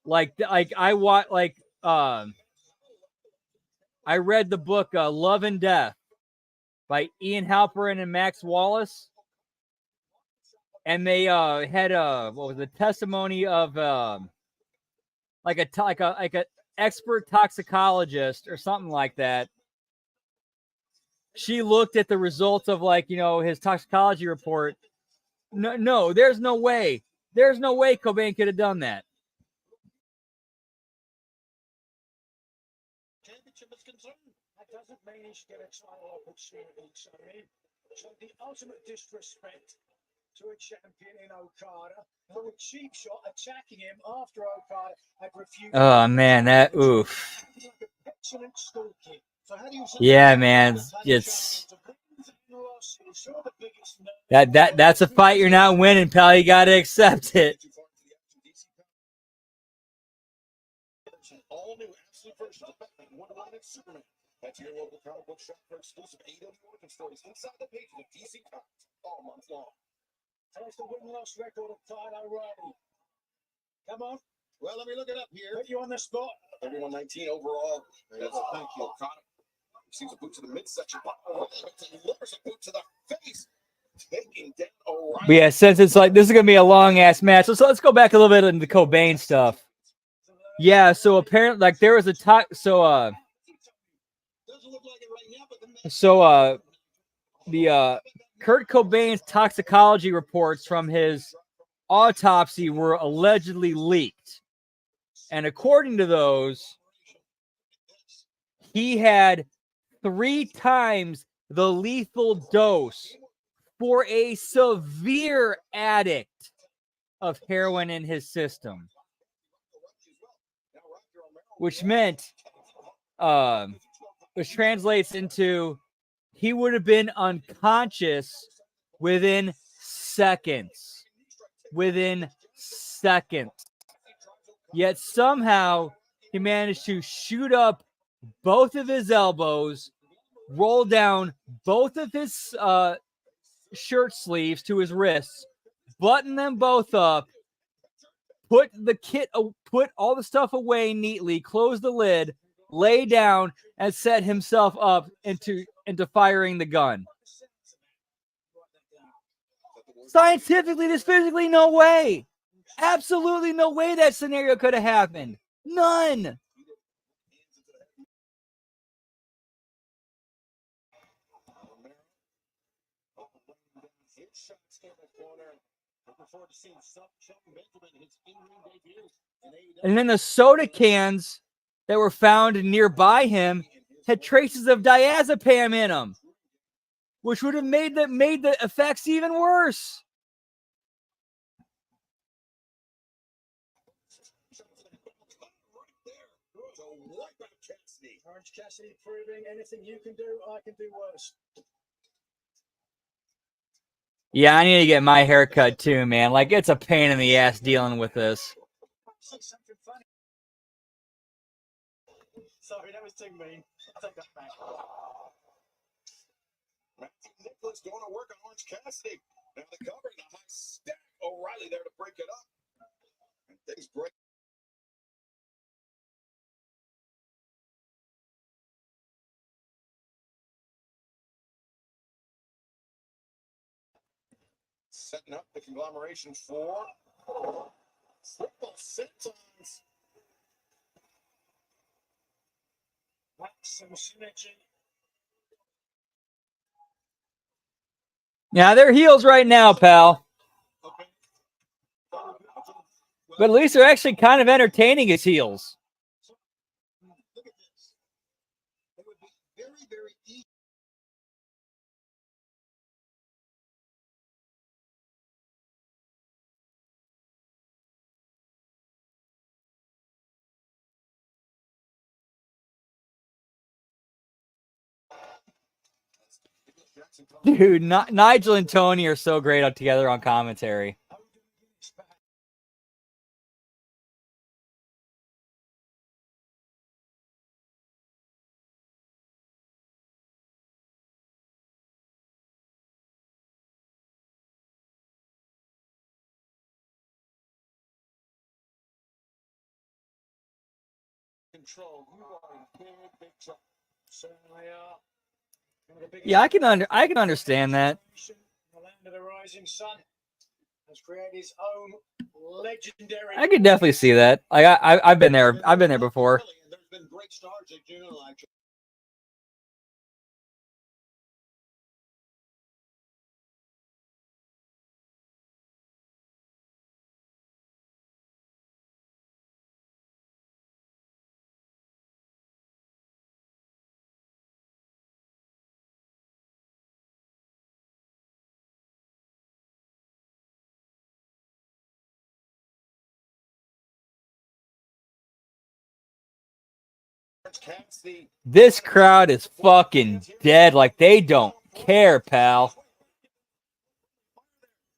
I read the book Love and Death by Ian Halperin and Max Wallace, and they had what was the testimony of like a expert toxicologist or something like that. She looked at the results of his toxicology report. No, there's no way. There's no way Cobain could have done that. Championship is concerned. That doesn't mean he should get a title opportunity. So the ultimate disrespect to a champion in Okada for a cheap shot attacking him after Okada had refused. Oh man, that oof. Excellent school kid. So how do you yeah, man, it's that's a fight you're not winning, pal. You gotta accept it. All new absolute versions of Batman, Wonder Woman, and Superman. That's your local comic book shop for exclusive AEW origin stories inside the pages of DC Comics all month long. There's the win-loss record of Kyle O'Reilly. Come on. Well, let me look it up here. Put you on the spot. 31-19 overall. That's a thank you. Okada receives a boot to the midsection. Delivers a boot to the face. Taking down O'Reilly. But yeah, since it's like this is gonna be a long ass match, so let's go back a little bit into the Cobain stuff. Yeah, so apparently, like there was a Kurt Cobain's toxicology reports from his autopsy were allegedly leaked. And according to those, he had 3 times the lethal dose for a severe addict of heroin in his system. Which meant, which translates into he would have been unconscious within seconds. Within seconds. Yet somehow he managed to shoot up both of his elbows, roll down both of his shirt sleeves to his wrists, button them both up, put all the stuff away neatly, close the lid, lay down, and set himself up into firing the gun. Scientifically, there's physically no way. Absolutely no way that scenario could have happened. None. And then the soda cans that were found nearby him had traces of diazepam in them, which would have made the effects even worse. wipe out Cassidy. Orange Cassidy proving anything you can do, I can do worse. Yeah, I need to get my hair cut too, man. Like, it's a pain in the ass dealing with this. Say something funny. Sorry, that was too mean. I'll take that back. Matthew Nicholas going to work on Orange Cassidy. Now the cover and the high stack. O'Reilly there to break it up. And things break. Setting up the conglomeration for triple sentons. That's some synergy. Yeah, they're heels right now, pal. But at least they're actually kind of entertaining as heels. Look at this. It would be very, very easy. Dude, Nigel and Tony are so great up together on commentary. Control. You are in big, big trouble. Certainly are. Yeah, I can understand that. The land of the rising sun has created his own legendary. I could definitely see that. Like I've been there. I've been there before. Really, and there's been great stars that do like. Cassidy. This crowd is fucking dead. Like, they don't care, pal.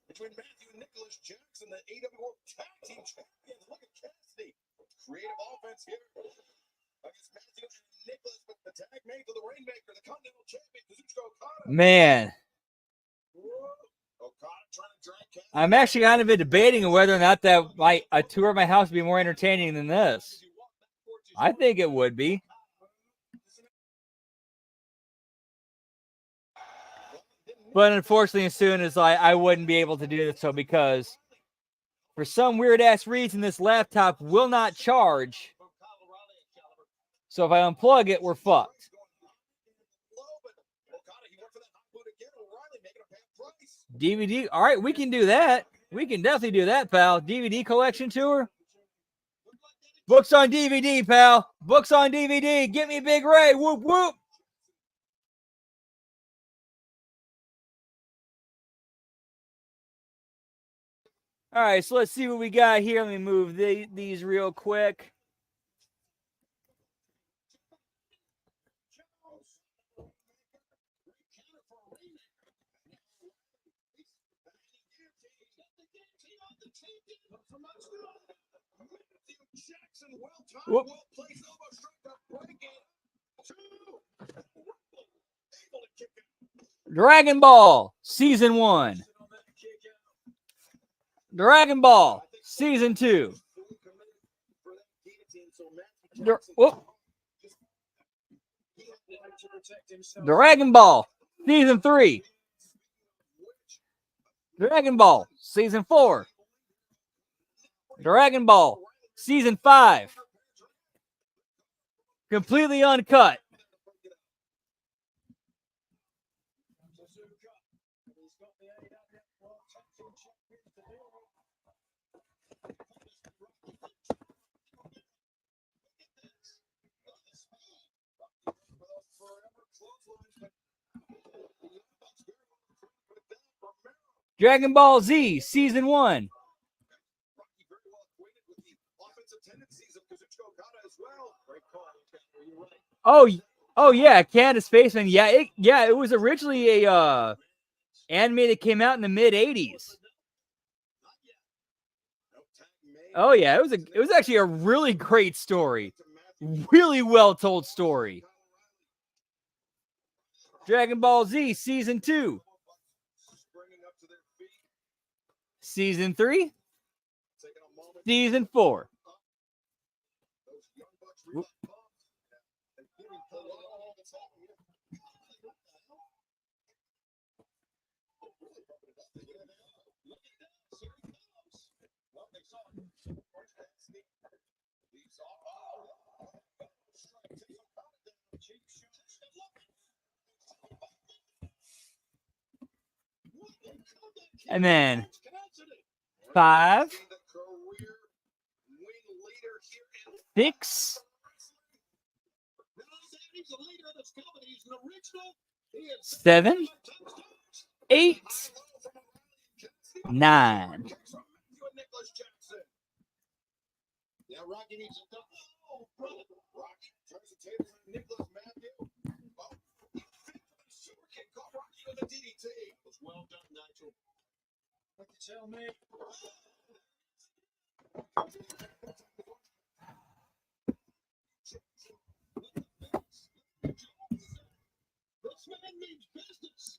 Between Matthew and Nicholas Jackson, the AWO Tag Team Champions. Look at Cassidy. Creative offense here. Against Matthew and Nicholas with the tag made to the Rainmaker, the Continental Champion, Kazuchika Okada. Man, Okada trying to drag Cassidy. I'm actually kind of debating whether or not that a tour of my house would be more entertaining than this. I think it would be. But unfortunately, as soon as I wouldn't be able to do this, so because for some weird ass reason, this laptop will not charge. So if I unplug it, we're fucked. DVD. All right, we can do that. We can definitely do that, pal. DVD collection tour. Books on DVD, pal. Books on DVD. Get me Big Ray. Whoop, whoop. All right, so let's see what we got here. Let me move these real quick. Whoop. Dragon Ball Season 1. Dragon Ball Season 2. Whoop. Dragon Ball Season 3. Dragon Ball Season 4. Dragon Ball Season 5. Completely uncut. Dragon Ball Z Season 1. tendencies of Kazuchika Okada as well. Great call. You're right. Oh yeah, Candace Spaceman. Yeah, it was originally a anime that came out in the mid '80s. Oh yeah, it was actually a really great story, really well told story. Dragon Ball Z Season 2, Season 3, Season 4. Whoop. And then 5, 6, 7, 8, 9. Yeah, Rocky needs to dump. Oh, brother. Rocky turns the tables on Nicholas Matthew. Oh, super kick caught Rocky with a DDT. It was well done, Nigel. What you tell me? This man means business.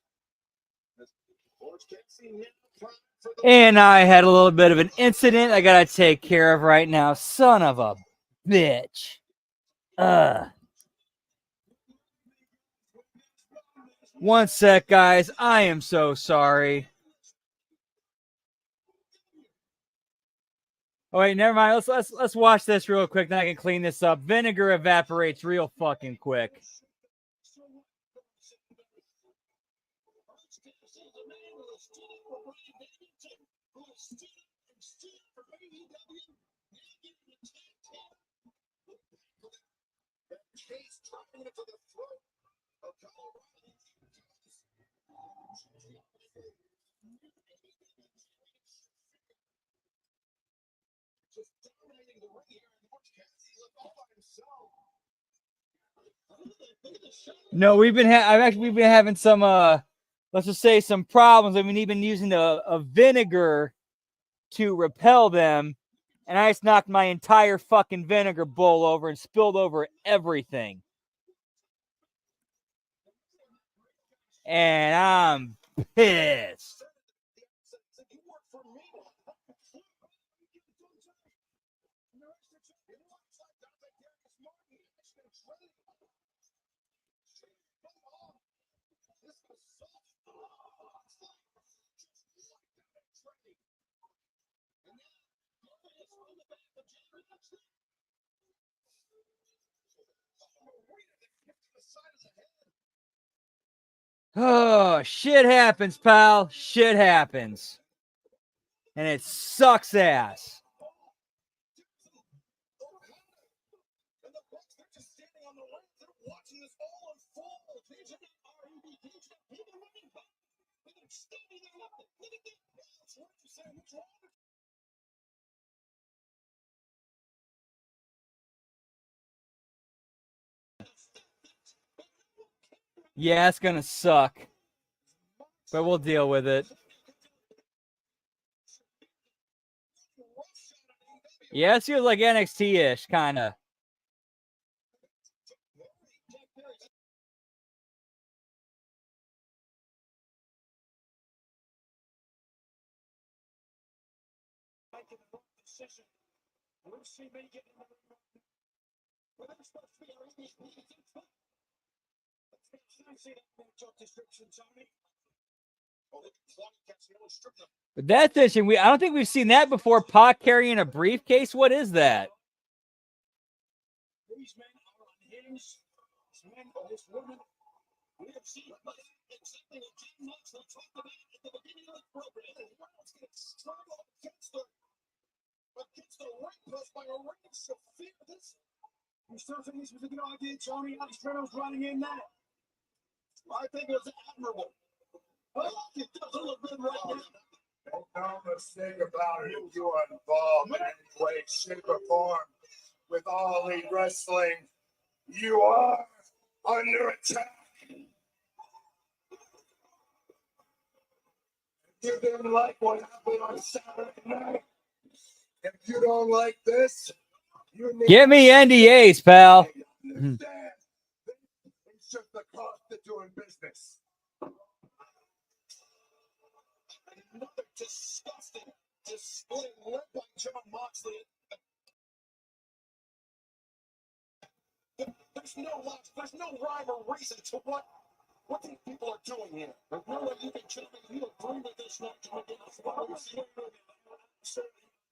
And I had a little bit of an incident I gotta take care of right now. Son of a bitch. One sec, guys. I am so sorry. Oh wait, never mind. Let's watch this real quick. Then I can clean this up. Vinegar evaporates real fucking quick. No, we've been having some let's just say some problems. I mean, even using a vinegar to repel them, and I just knocked my entire fucking vinegar bowl over and spilled over everything. And I'm pissed. Oh, shit happens, pal. Shit happens. And it sucks ass. Yeah, it's gonna suck. But we'll deal with it. Yeah, it feels like NXT-ish, kinda. But that's interesting. I don't think we've seen that before. Pac carrying a briefcase. What is that? These men are unhinged. This man or this woman. We have seen exactly what Jim Moxley talked about at the beginning of the program. Reynolds gets struggled against the ring post by a ring so fearless. You still think this was a good idea, Tony? Alex Reynolds running in there. I think it was admirable. I like it. Doesn't look good right now. Make no mistake about it. If you are involved in any way, shape, or form, with All Elite Wrestling. You are under attack. You didn't like what happened on Saturday night. If you don't like this, you need Get me NDAs, pal. to understand. It's just the cost of doing business. Another disgusting display led by John Moxley. There's no rhyme or reason to what these people are doing here. There's no way you can tell me you agree with this match against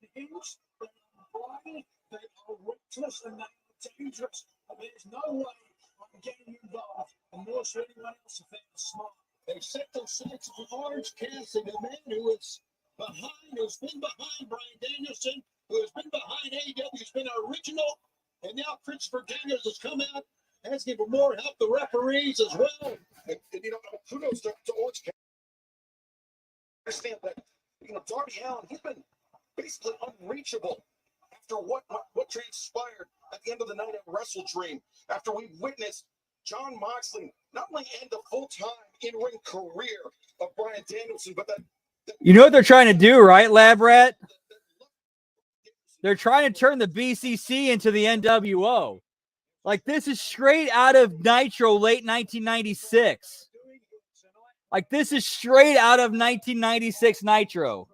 the English, they are blind, they are reckless, and they are dangerous. And there's no way I'm getting involved, and nor should anyone else if they're smart. They set their sights on Orange Cassidy, the man who's been behind Bryan Danielson, who has been behind AEW, who's been original, and now Christopher Daniels has come out asking for more help, the referees as well. And kudos to Orange Cassidy. Understand that, Darby Allin, he's been basically unreachable after what transpired at the end of the night at Wrestle Dream, after we witnessed John Moxley not only end the full-time in-ring career of Bryan Danielson, but that You know what they're trying to do, right, Lab Rat? They're trying to turn the BCC into the NWO. Like, this is straight out of Nitro late 1996. Like, this is straight out of 1996 Nitro.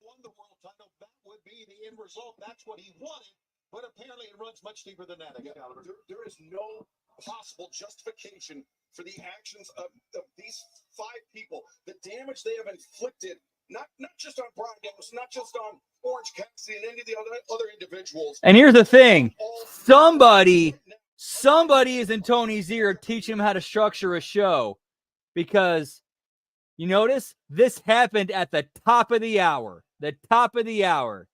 Won the world title, that would be the end result. That's what he wanted, but apparently it runs much deeper than that. There is no possible justification for the actions of these five people, the damage they have inflicted, not just on Bryan Danielson, not just on Orange Cassidy and any of the other individuals. And here's the thing. Somebody is in Tony's ear teaching him how to structure a show, because you notice this happened at the top of the hour. The top of the hour.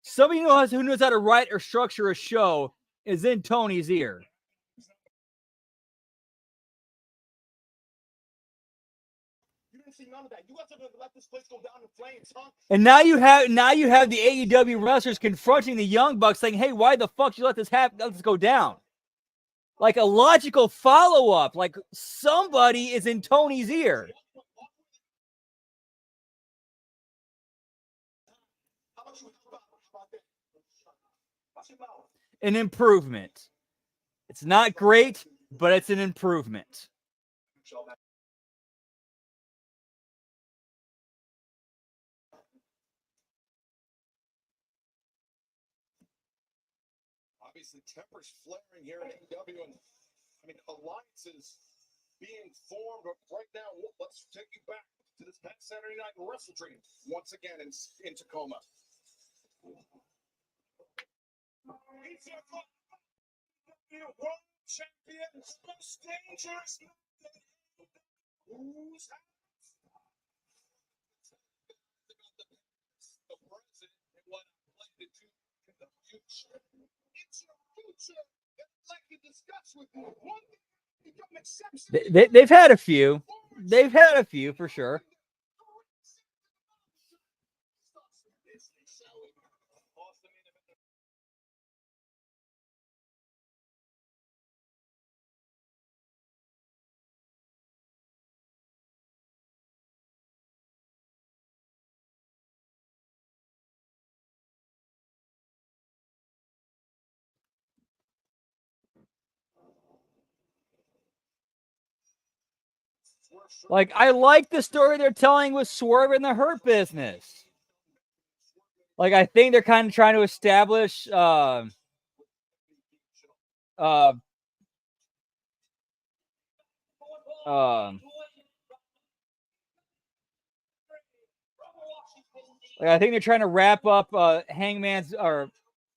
Somebody who knows how to write or structure a show is in Tony's ear. You didn't see none of that. You wasn't going to let this place go down in flames, huh? And now you have the AEW wrestlers confronting the Young Bucks, saying, "Hey, why the fuck did you let this happen? Let this go down?" Like a logical follow-up. Like somebody is in Tony's ear. An improvement. It's not great, but it's an improvement. Obviously, tempers flaring here at AEW, and alliances being formed. But right now, let's take you back to this past Saturday night Wrestle Dream once again in Tacoma. He's your world champion, most dangerous man. Who's the present and what I'm planning to in the future? It's your future that I'd like to discuss with you. One thing become exceptional. They've had a few. They've had a few for sure. Like, I like the story they're telling with Swerve in the Hurt Business. Like, I think they're kind of trying to establish like, I think they're trying to wrap up Hangman's or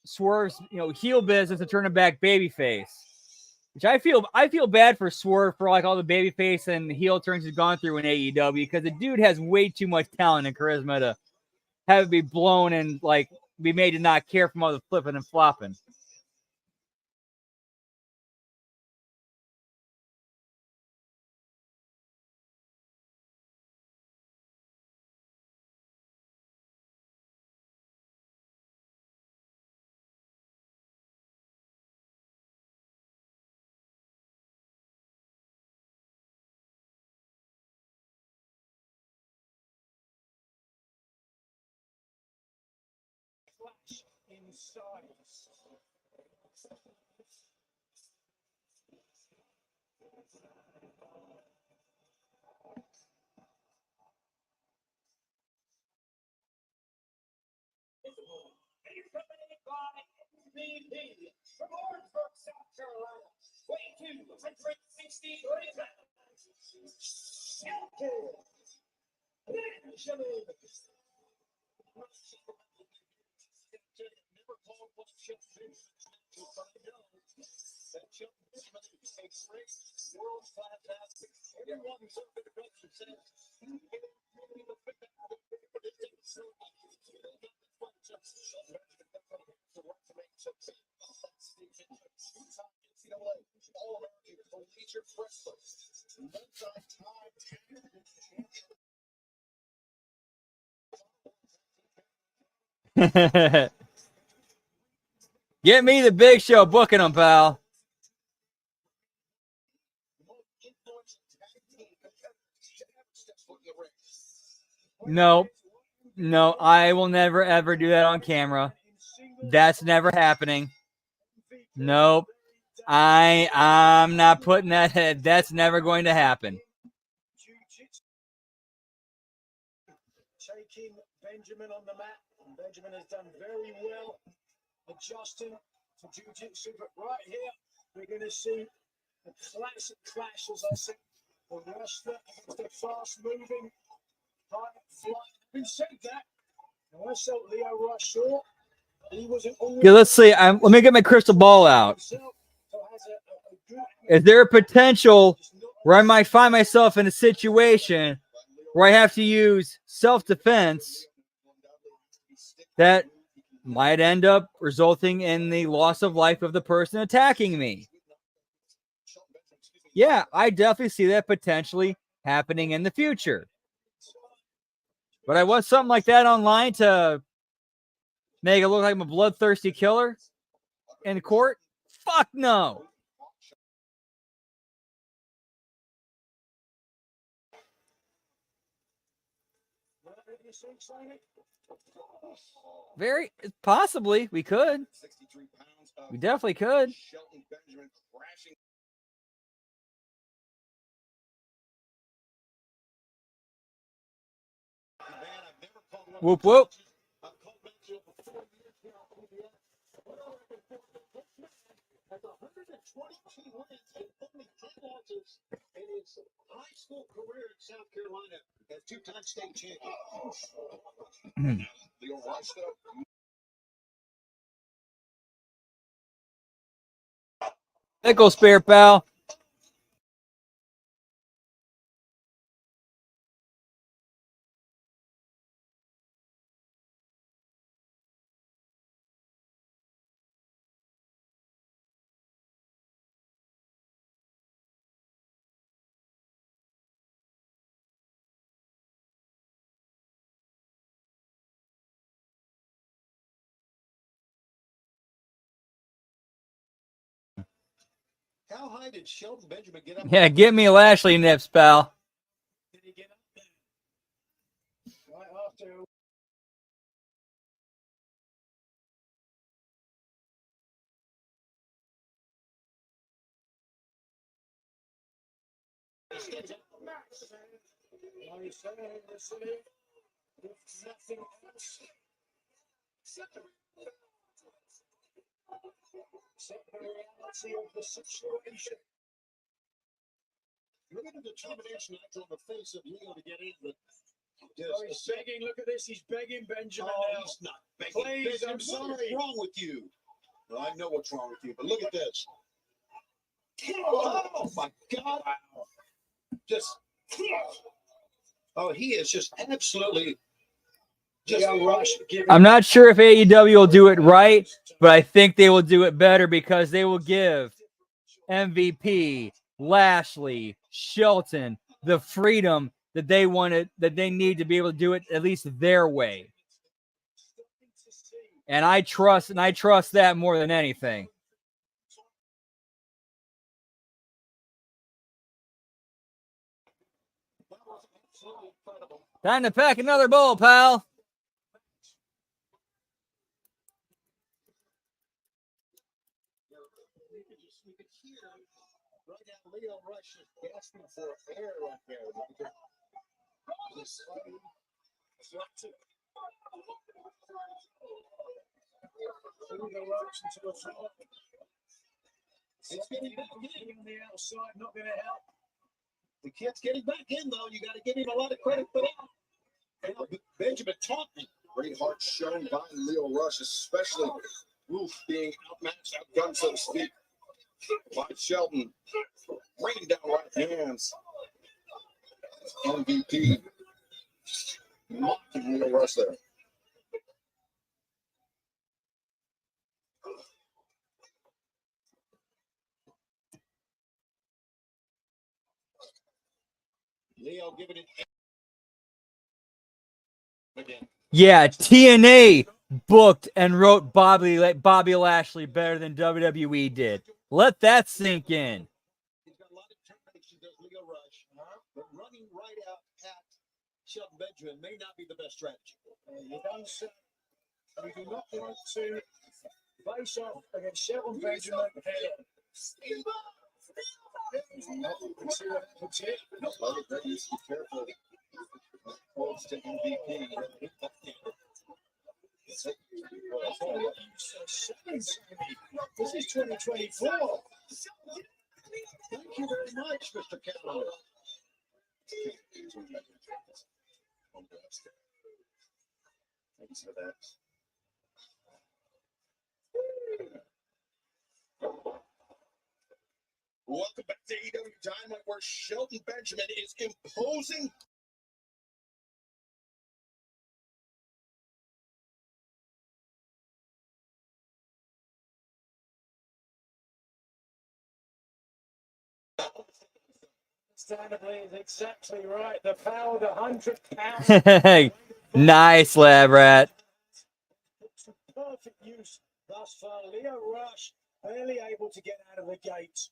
Swerve's, heel business and turn him back babyface. Which I feel bad for Swerve for like all the babyface and heel turns he's gone through in AEW, because the dude has way too much talent and charisma to have it be blown and like be made to not care from all the flipping and flopping. From Orangeburg, South Carolina, weighing 263 pounds. Shelton Benjamin. Never called for Shelton. That Shelton Benjamin is a great world-class athlete. Everyone who's ever been to coach says he can really fit that. Get me the Big Show booking them, pal. No, no, I will never ever do that on camera. That's never happening. Nope. I'm not putting that. That's never going to happen. Taking Benjamin on the mat. Benjamin has done very well adjusting to jiu-jitsu, but right here we're going to see a classic clash, as I said. The wrestler against the fast-moving, high-flying. Who said that? Now, I saw Leo Rush short. He wasn't always. Yeah, let's see. Let me get my crystal ball out. Is there a potential where I might find myself in a situation where I have to use self-defense that might end up resulting in the loss of life of the person attacking me? Yeah, I definitely see that potentially happening in the future. But I want something like that online to make it look like I'm a bloodthirsty killer in court? Fuck no. Very possibly we could. We definitely could. Whoop whoop. Has 122 wins and only 10 losses in his high school career in South Carolina as two-time state champion. Pickle spare, pal. How high did Shelton Benjamin get up? Yeah, get me Lashley nips, pal. Did he get up there? Right after. Nothing else. The reality of the situation. Look at the determination act on the face of Leo to get in, but Oh, he's begging. Look at this. He's begging Benjamin now. he's not begging. Please, Benjamin, I'm sorry. What's wrong with you? Well, I know what's wrong with you, but look at this. Oh my God! Just he is just absolutely just Rush. I'm not sure if AEW will do it right, but I think they will do it better because they will give MVP, Lashley, Shelton the freedom that they wanted, that they need to be able to do it at least their way. And I trust that more than anything. Time to pack another bowl, pal. Leo Rush is gasping for air right there. It's getting back in on the outside, not going to help. The kid's getting back in, though. You got to give him a lot of credit for that. And Benjamin taught me. Great heart shown by Leo Rush, especially being outmatched, outgunned, so to speak, by Shelton. Raining down right hands. MVP. Mocking Leo Rush there. Leo giving it again. Yeah, TNA booked and wrote Bobby Lashley better than WWE did. Let that sink in. He's got a lot of determination, does Leo Rush. But running right out at Shelton Benjamin may not be the best strategy. You do not want to face off against Shelton Benjamin here. See what happens here. Love it that you be careful. Close to MVP. This is 2024. Thank you very much, Mr. Calendar. Thanks for that. Welcome back to AEW Dynamite, where Shelton Benjamin is imposing. Understandably, is exactly right. The power, the 100 pounds. Nice, Lab Rat. Perfect use thus far. Leo Rush barely able to get out of the gates.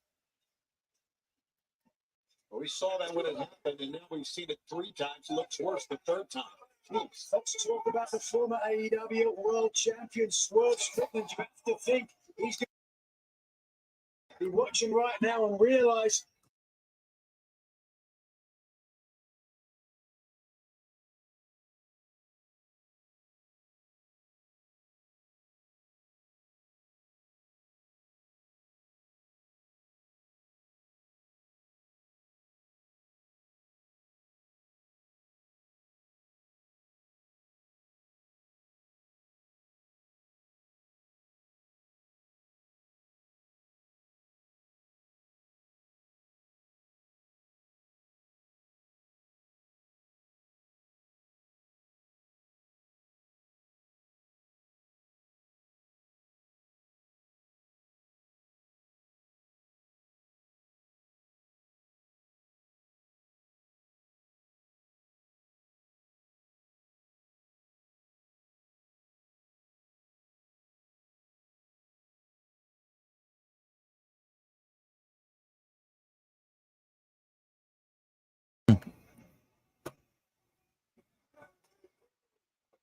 We saw that when it happened, and now we've seen it 3 times. It looks worse the 3rd time. Let's talk about the former AEW World Champion, Swerve Strickland. You have to think he's going to be watching right now and realize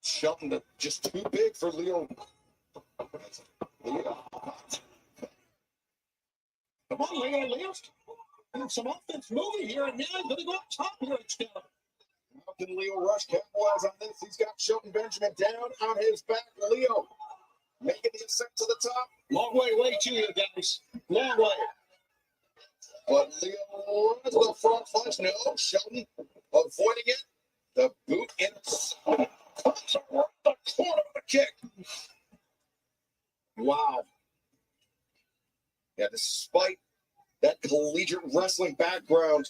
Shelton just too big for Leo. Leo. Come on, Leo. Leo's doing some offense moving here, and now he's going to go up top here. How can Leo Rush capitalize on this? He's got Shelton Benjamin down on his back. Leo making the ascent to the top. Long way to you guys. Long way. But Leo runs with a front punch. No, Shelton avoiding it. The boot in the corner of the kick. Wow. Yeah, despite that collegiate wrestling background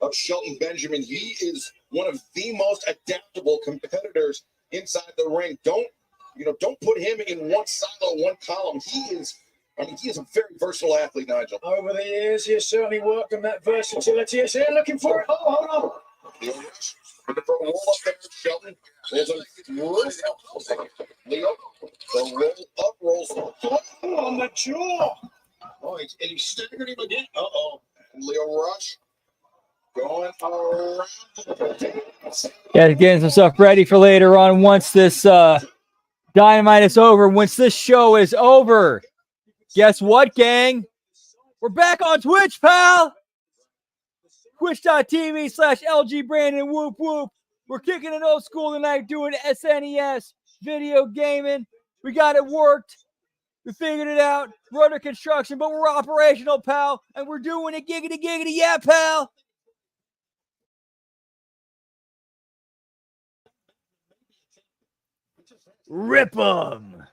of Shelton Benjamin, he is one of the most adaptable competitors inside the ring. Don't put him in one silo, one column. He is a very versatile athlete, Nigel. over the years, he has certainly worked on that versatility. It's here looking for it. Oh, hold on. Leo Rush, looking for a roll up there, Shelton. There's a roll up. Leo, the roll up rolls On the jaw. Oh, and he staggered him again. Uh-oh. and Leo Rush going around. Yeah, getting some stuff ready for later on once this Dynamite is over. Once this show is over, guess what, gang? We're back on Twitch, pal. Twitch.tv/LG Brandon whoop whoop. We're kicking it old school tonight, doing SNES video gaming. We got it worked. We figured it out. We're under construction, but we're operational, pal. And we're doing it giggity giggity, yeah, pal. Rip 'em.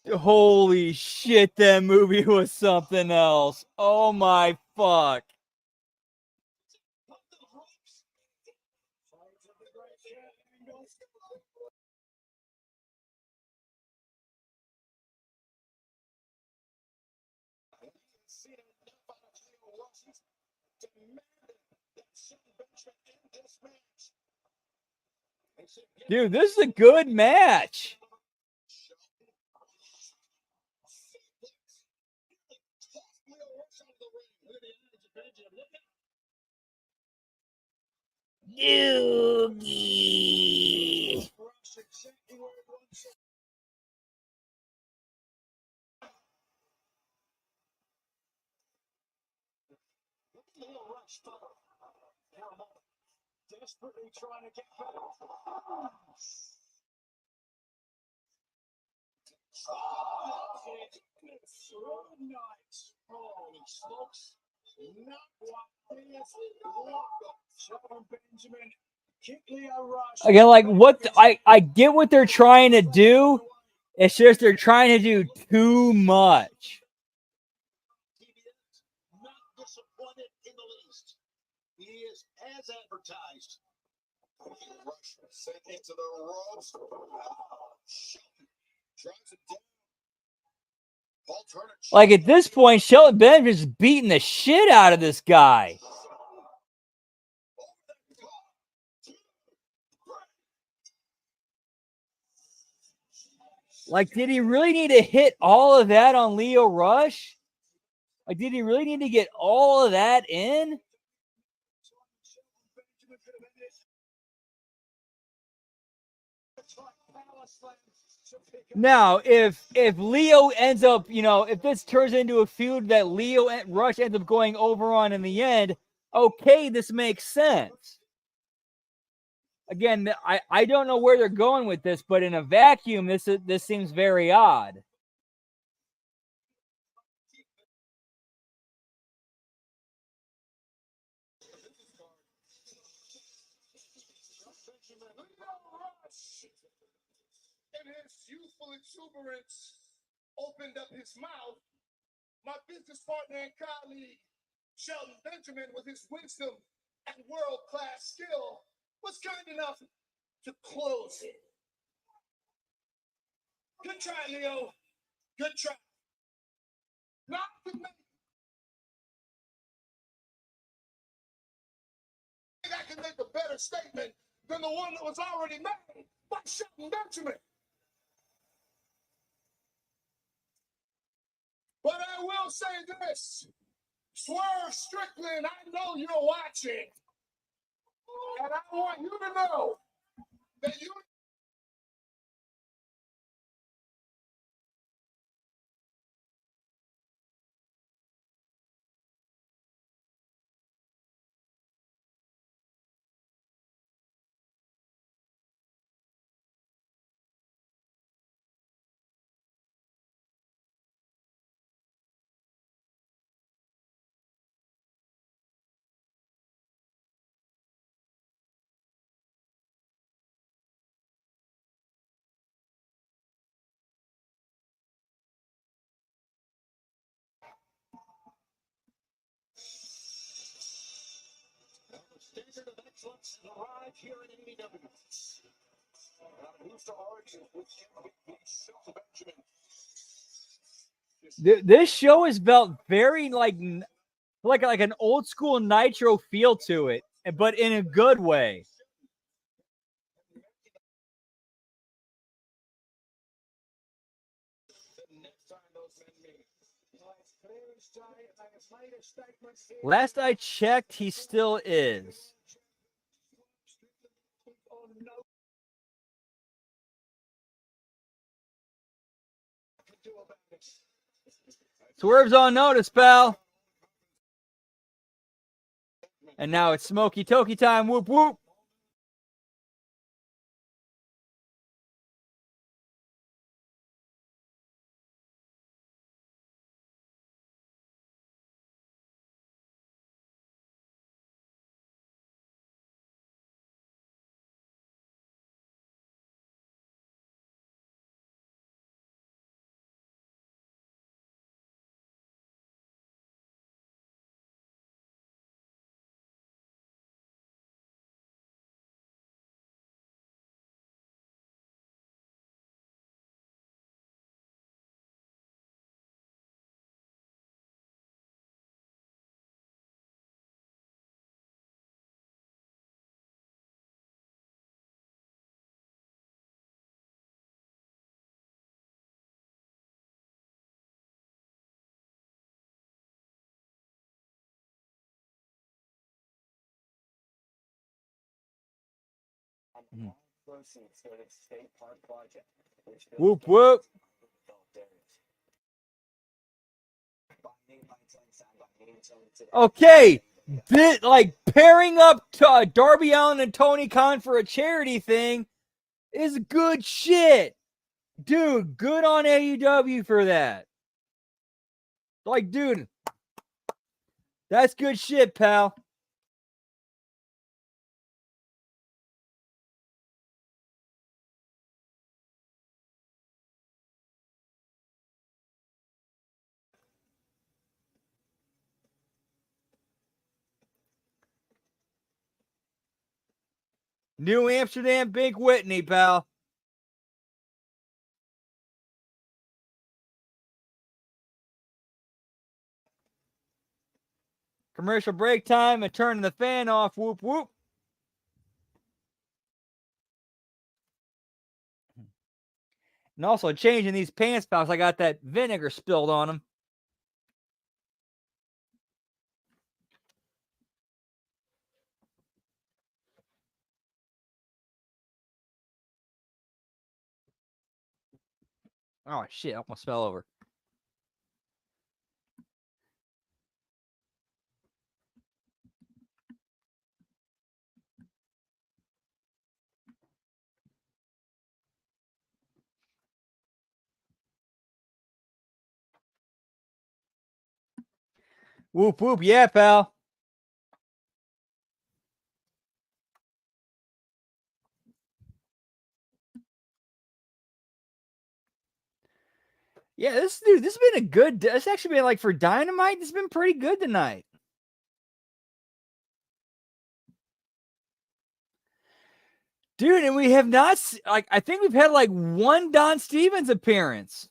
Holy shit, that movie was something else. Oh my fuck. Dude, this is a good match. Doogie. Desperately trying to get better. Holy smokes. Not what Benjamin. Again, like what I get what they're trying to do. It's just they're trying to do too much. Not disappointed in the least. He is as advertised. Rush sent into the ropes. Drives it down. Like at this point, Shelton Benjamin's beating the shit out of this guy. Like, did he really need to hit all of that on Lio Rush? Like, did he really need to get all of that in? Now, if Lio ends up, if this turns into a feud that Lio and Rush ends up going over on in the end, okay, this makes sense. Again, I don't know where they're going with this, but in a vacuum, this seems very odd. In his youthful exuberance, opened up his mouth. My business partner and colleague, Shelton Benjamin, with his wisdom and world-class skill, was kind enough to close it. Good try, Leo. Good try. Not to me. I can make a better statement than the one that was already made by Shelton Benjamin. But I will say this, Swerve Strickland, I know you're watching. And I want you to know that you Standard of excellence has arrived here in AEW. Who's to argue with Shelton Benjamin? This show is felt very like an old school Nitro feel to it, but in a good way. Last I checked, he still is. Swerve's on notice, pal. And now it's Smoky Toki time. Whoop, whoop. Whoop, whoop. Okay, like pairing up Darby Allin and Tony Khan for a charity thing is good shit. Dude, good on AEW for that. Like, dude, that's good shit, pal. New Amsterdam, Big Whitney, pal. Commercial break time and turning the fan off. Whoop, whoop. And also changing these pants, pals. I got that vinegar spilled on them. Oh, shit. I almost fell over. Whoop, whoop. Yeah, pal. Yeah, this has been a good. This actually been like for Dynamite. This has been pretty good tonight. Dude, and we have not, like, I think we've had like one Don Stevens appearance.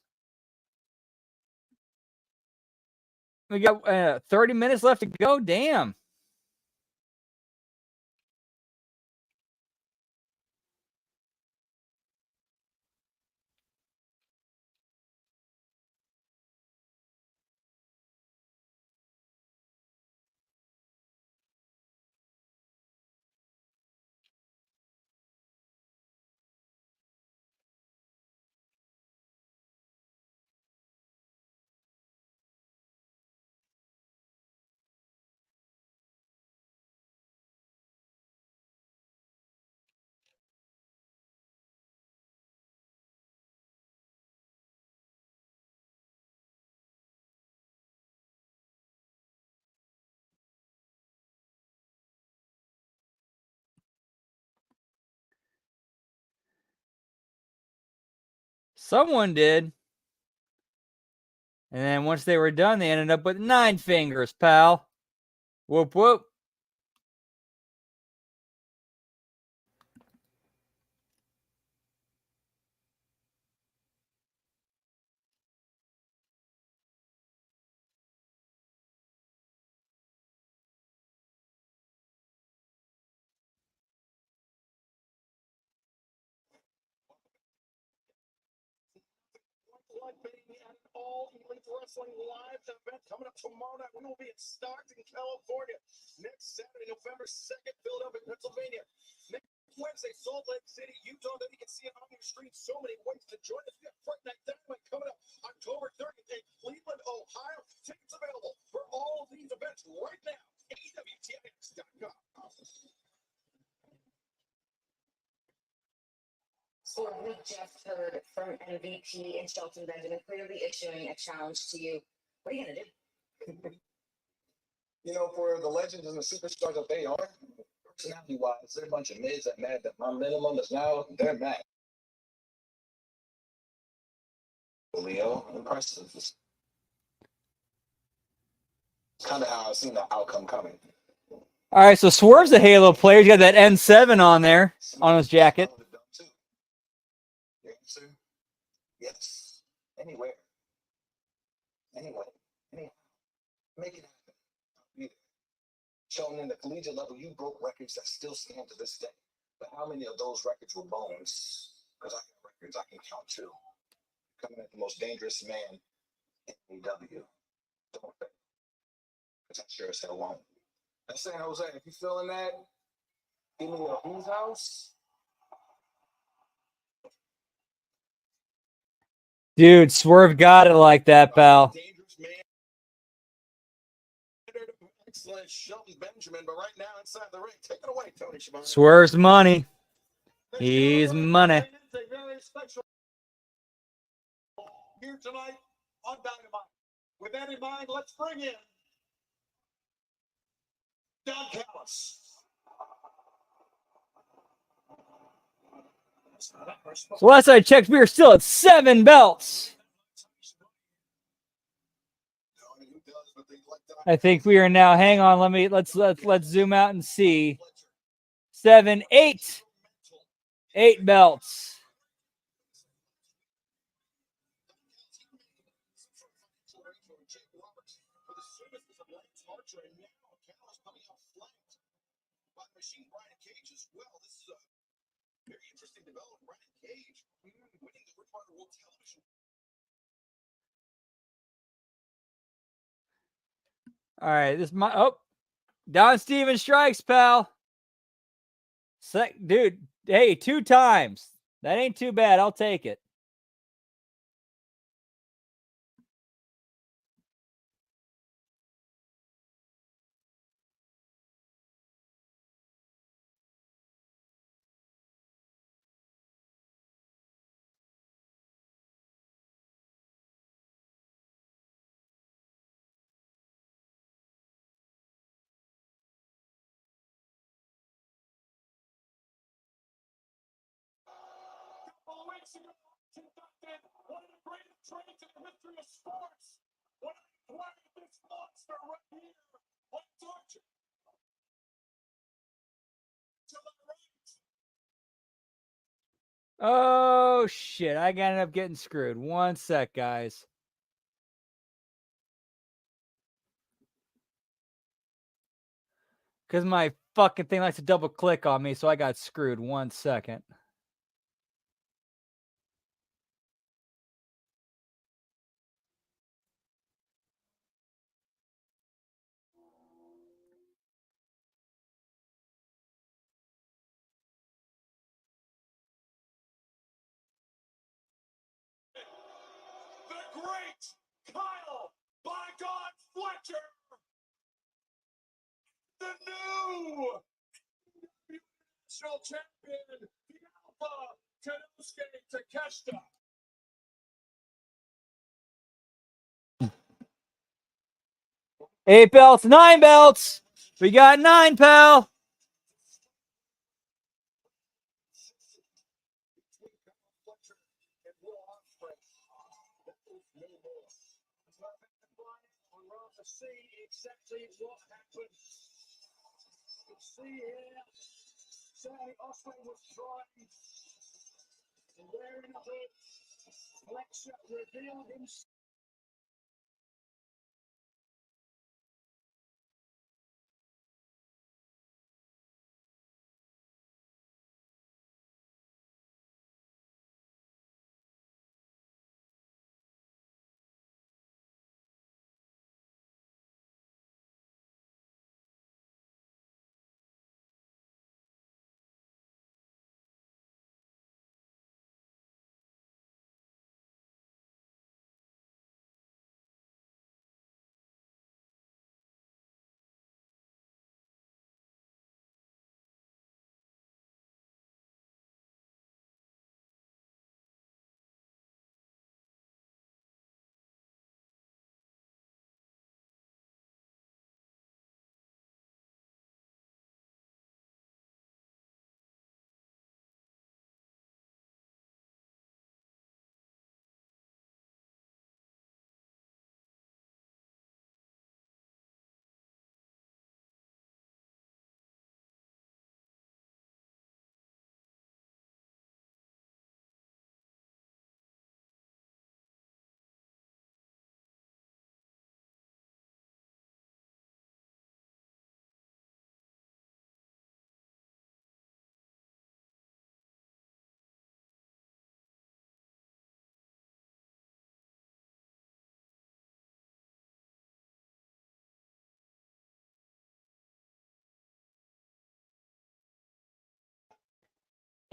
We got 30 minutes left to go. Damn. Someone did. And then once they were done, they ended up with 9 fingers, pal. Whoop, whoop. All Elite Wrestling Live event coming up tomorrow night. We will be in Stockton, California. Next Saturday, November 2nd, Philadelphia, Pennsylvania. Next Wednesday, Salt Lake City, Utah. Then you can see it on your screen. So many ways to join us. We have Fright Night Dynamite coming up October 30th in Cleveland, Ohio. Tickets available for all of these events right now. AEWTX.com. So we just heard from MVP and Shelton Benjamin clearly issuing a challenge to you. What are you gonna do? You know, for the legends and the superstars that they are, personality-wise, they're a bunch of mids that mad that my minimum is now their max. Leo, impressive. It's kind of how I seen the outcome coming. All right, so Swerve's a Halo player. He's got that N7 on there on his jacket. Your answer? Yes. Anywhere. Anyway. Anyhow. Make it happen. I'll be there. Showing in the collegiate level, you broke records that still stand to this day. But how many of those records were bones? Because I got records I can count too. Coming at the most dangerous man in AEW. Don't fail. Because I sure as hell won't. That's San Jose. If you feeling that, give me a whose house? Dude, Swerve got it like that, pal. Dangerous man. Excellent Shelton Benjamin, but right now inside the ring. Take it away, Tony Schiavone. Swerve's money. He's money. Here tonight on Dynamite. With that in mind, let's bring in Don Callis. So last I checked, we are still at 7 belts. I think we are now. Hang on, let's zoom out and see. 7, 8 belts. All right, this is my Don Steven strikes, pal. Dude, hey, 2 times. That ain't too bad. I'll take it. Conducted one of the greatest trades in the history of sports. When I played this monster right here on Torture. To the right. Oh, shit. I ended up getting screwed. 1 sec, guys. Because my fucking thing likes to double click on me, so I got screwed. 1 second. The great Kyle by God Fletcher. The new national champion, the Alpha Kanosuke Takeshita. Eight belts, 9 belts. We got 9, pal. See exactly what happened. See here, Sammy Osprey was trying, and wearing a hood, Fletcher revealed himself.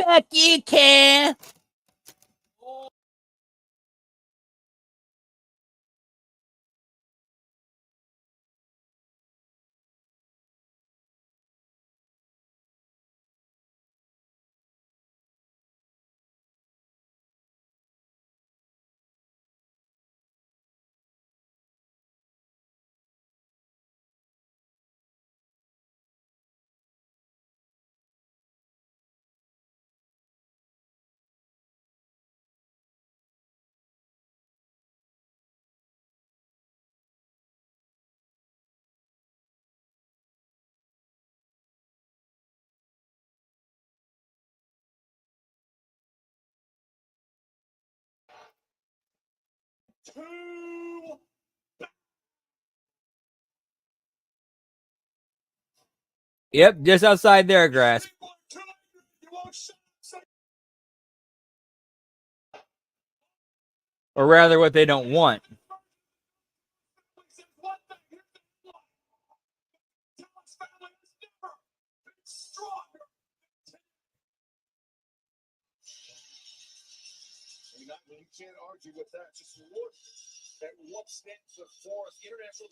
Fuck you, Cal. Yep, just outside their grasp. Or rather, what they don't want. You can't argue with that. Just look at what stands for international.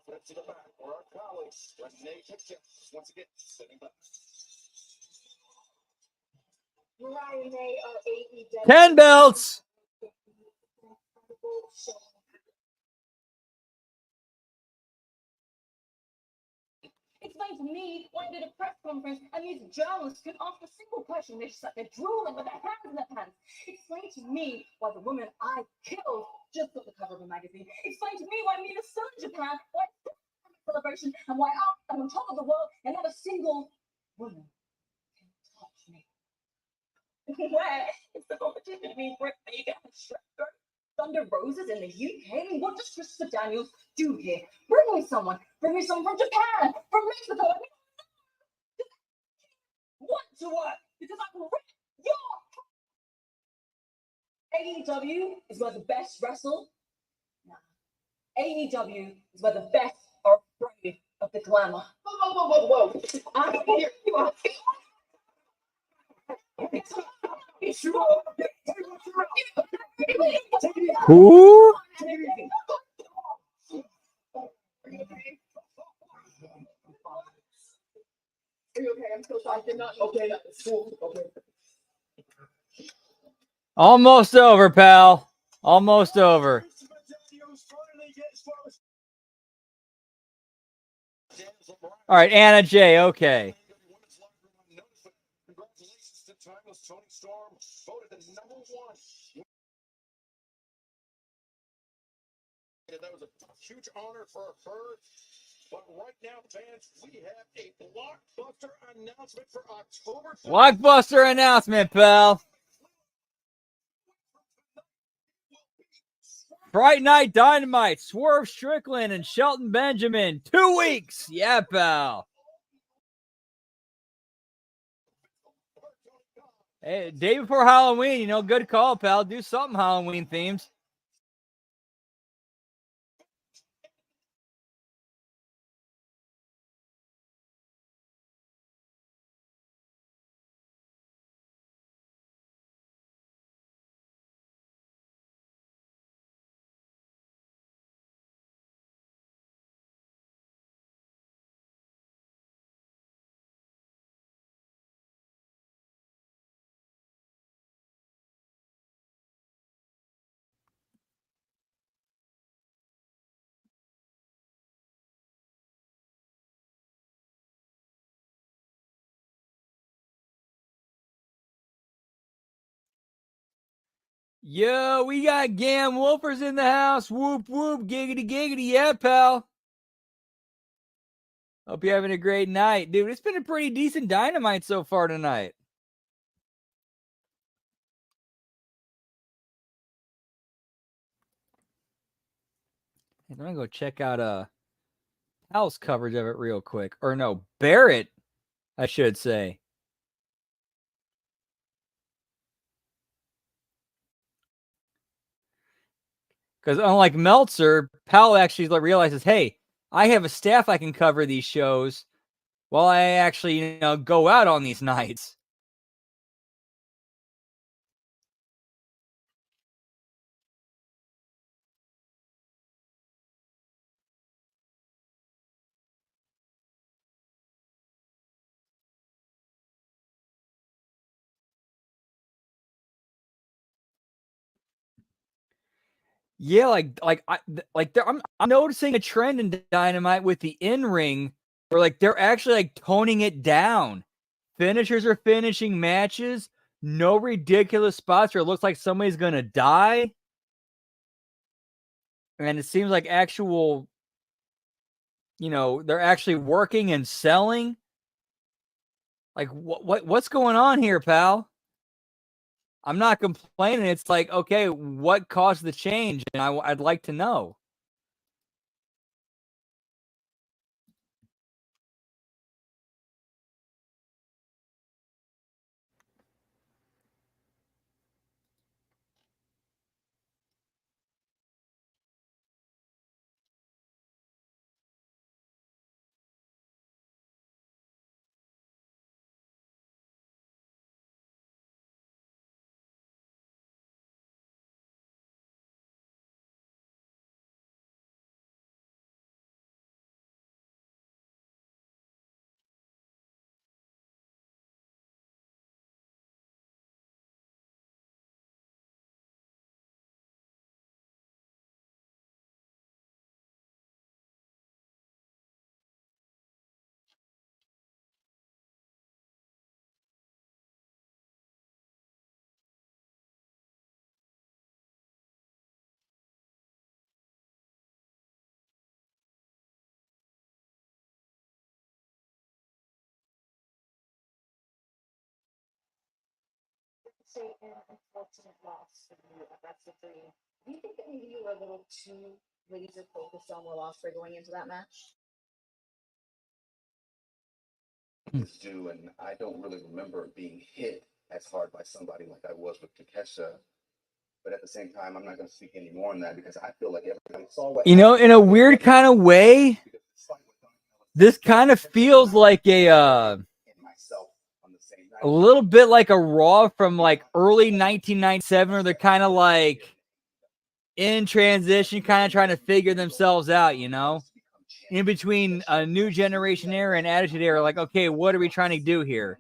Let's to the back for our colleagues. Renee Kitchen once again sitting back. Mariah May or AEW. 10 belts. Explain to me when you did a press conference and these journalists could ask a single question. They just sat there drooling with their hands in their pants. Explain to me why the woman I killed just got the cover of a magazine. Explain to me why me the sun in Japan, why it's celebration, and why I'm on top of the world and not a single woman can touch me. Where is the competition between Britt Baker and Shredder? Thunder Roses in the UK? I mean, what does Christopher Daniels do here? Bring me someone from Japan, from Mexico. I mean, want to work because I can rip your AEW is where the best wrestle. No. AEW is where the best are afraid of the glamour. Whoa. I hear you out. Who? Are you okay? I'm so sorry. I did not okay. Okay. Almost over, pal. Almost over. All right, Anna J. Okay. Congratulations to Timeless Tony Storm, voted the #1. That was a huge honor for her. But right now, fans, we have a blockbuster announcement for October. Blockbuster announcement, pal. Fright Night Dynamite, Swerve Strickland and Shelton Benjamin. 2 weeks. Yeah, pal. Hey, day before Halloween, you know, good call, pal. Do something Halloween themes. Yo, we got Gam Wolfers in the house. Whoop, whoop, giggity, giggity. Yeah, pal. Hope you're having a great night. Dude, it's been a pretty decent Dynamite so far tonight. I'm going to go check out Hal's coverage of it real quick. Or no, Barrett, I should say. Because unlike Meltzer, Powell actually realizes, hey, I have a staff I can cover these shows while I actually, go out on these nights. Yeah, I'm noticing a trend in Dynamite with the in-ring where they're actually toning it down. Finishers are finishing matches. No ridiculous spots where it looks like somebody's gonna die. And it seems like actual, they're actually working and selling. Like what's going on here, pal? I'm not complaining. It's like, okay, what caused the change? And I'd like to know. Say an unfortunate loss for you at Wrestle 3. Do you think that maybe you were a little too laser focused on Will Ospreay going into that match? Is due, and I don't really remember being hit as hard by somebody like I was with Takesha. But at the same time, I'm not going to speak any more on that because I feel like everybody saw what In a weird kind of way, this kind of feels like a little bit like a Raw from early 1997, where they're kind of in transition, kind of trying to figure themselves out, in between a new generation era and attitude era. Okay, what are we trying to do here?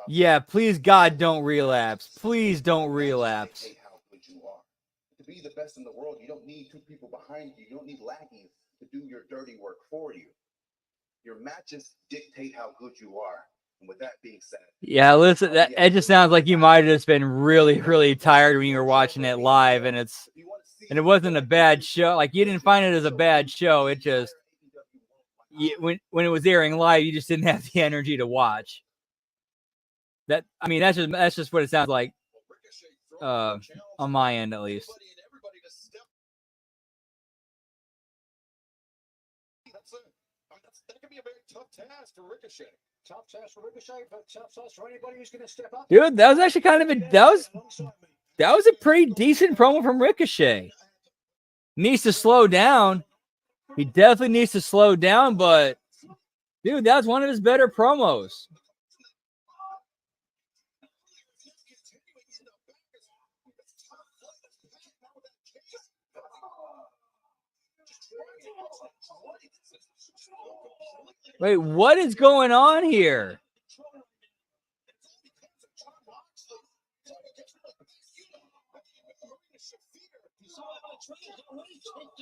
Yeah, please, God, don't relapse. Please don't relapse. To be the best in the world, you don't need two people behind you. You don't need lackeys to do your dirty work for you. Your matches dictate how good you are. And with that being said, yeah, listen, it just sounds like you might have just been really, really tired when you were watching it live, and it wasn't a bad show. You didn't find it as a bad show. It just when it was airing live, you just didn't have the energy to watch. That's just what it sounds like, on my end at least. That could be a very tough task for Ricochet. Tough task for Ricochet, but tough task for anybody who's going to step up. Dude, that was actually kind of that was a pretty decent promo from Ricochet. Needs to slow down. He definitely needs to slow down, but dude, that was one of his better promos. Wait, what is going on here?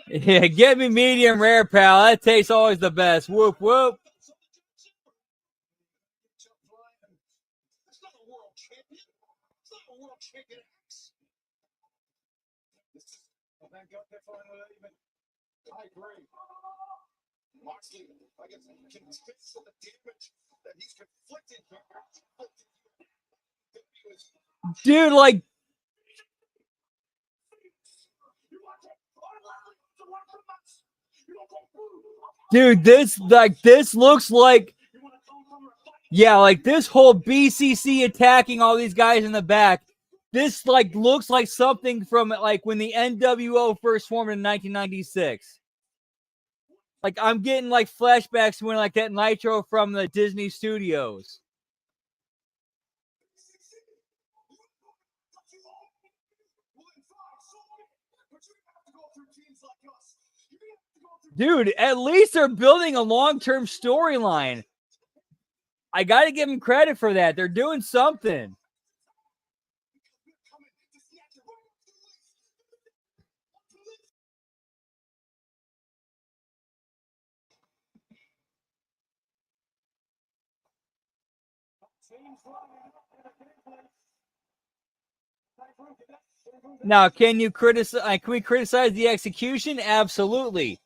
Yeah, get me medium rare, pal. That tastes always the best. Whoop, whoop. I agree. Moxley, I guess, convinced of the damage that he's conflicted here. Dude, Dude, this looks like Yeah, like this whole BCC attacking all these guys in the back. This like looks like something from like when the NWO first formed in 1996. Like I'm getting like flashbacks when like that Nitro from the Disney Studios. Dude, at least they're building a long-term storyline. I got to give them credit for that. They're doing something. Now, can you criticize? Can we criticize the execution? Absolutely.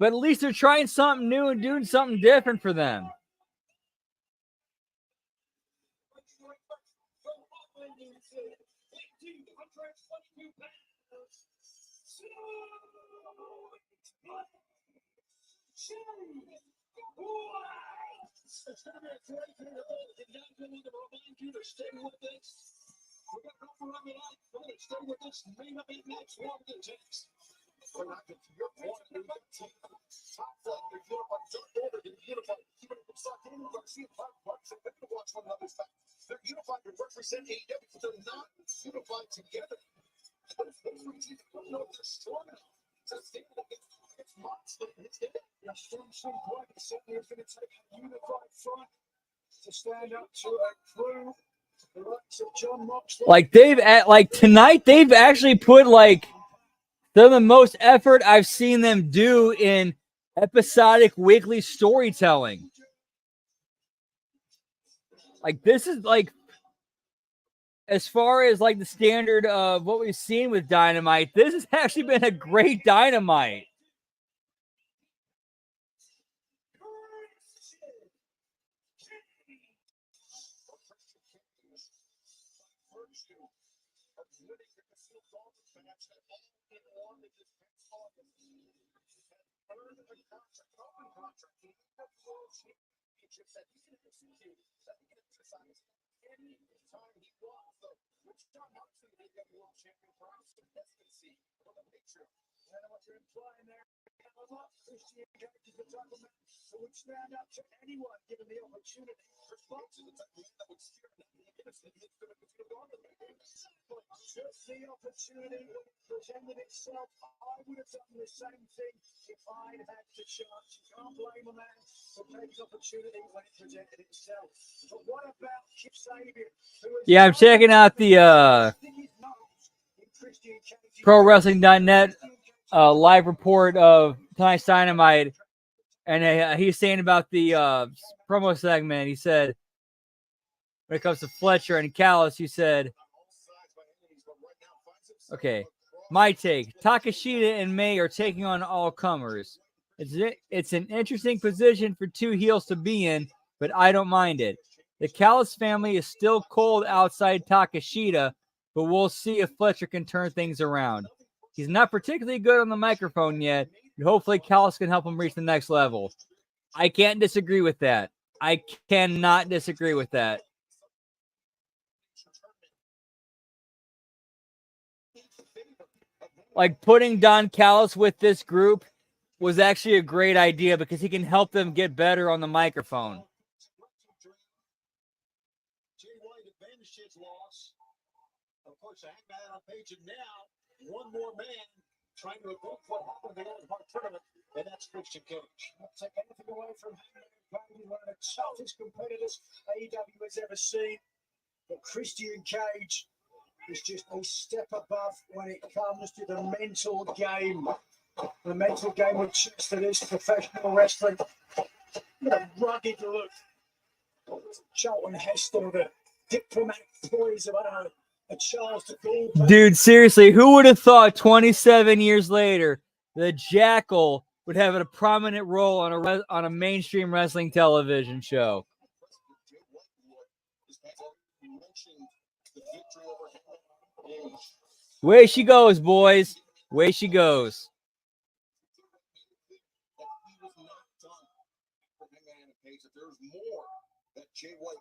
But at least they're trying something new and doing something different for them. They're unified to represent AEW, but they're not unified together. I don't know if they're strong enough to stand against monster. A strong point certainly is going to take a unified front to stand up to a crew. The likes of John Moxley. Like they've like tonight, they've actually put like some of the most effort I've seen them do in episodic weekly storytelling. Like this is like, as far as like the standard of what we've seen with Dynamite, this has actually been a great Dynamite. Who would stand up to anyone given the opportunity. Just the opportunity presented itself. I would have done the same thing if I'd had the chance. You can't blame a man for taking opportunity when it presented itself. But what about Kip Sabian? Yeah, I'm checking out the ProWrestling.net live report of tonight's Dynamite, and he's saying about the promo segment. He said, when it comes to Fletcher and Callis, he said, okay, my take, Takeshita and May are taking on all comers. It's an interesting position for two heels to be in, but I don't mind it. The Callis family is still cold outside Takeshita, but we'll see if Fletcher can turn things around. He's not particularly good on the microphone yet, and hopefully Callis can help him reach the next level. I can't disagree with that. I cannot disagree with that. Like putting Don Callis with this group was actually a great idea because he can help them get better on the microphone. Jay White avenged his loss. Of course, I hang that on page, and now one more man trying to evoke what happened in the Iron Heart tournament, and that's Christian Cage. Not take anything away from him. He's one of the toughest competitors AEW has ever seen. But Christian Cage is just a step above when it comes to the mental game. The mental game of chess that is professional wrestling. A rugged look. Charlton Heston, the diplomatic poise of a Charles de Gaulle. Dude, seriously, who would have thought 27 years later the Jackal would have a prominent role on a mainstream wrestling television show? Way she goes, boys. Way she goes. There's more Jay White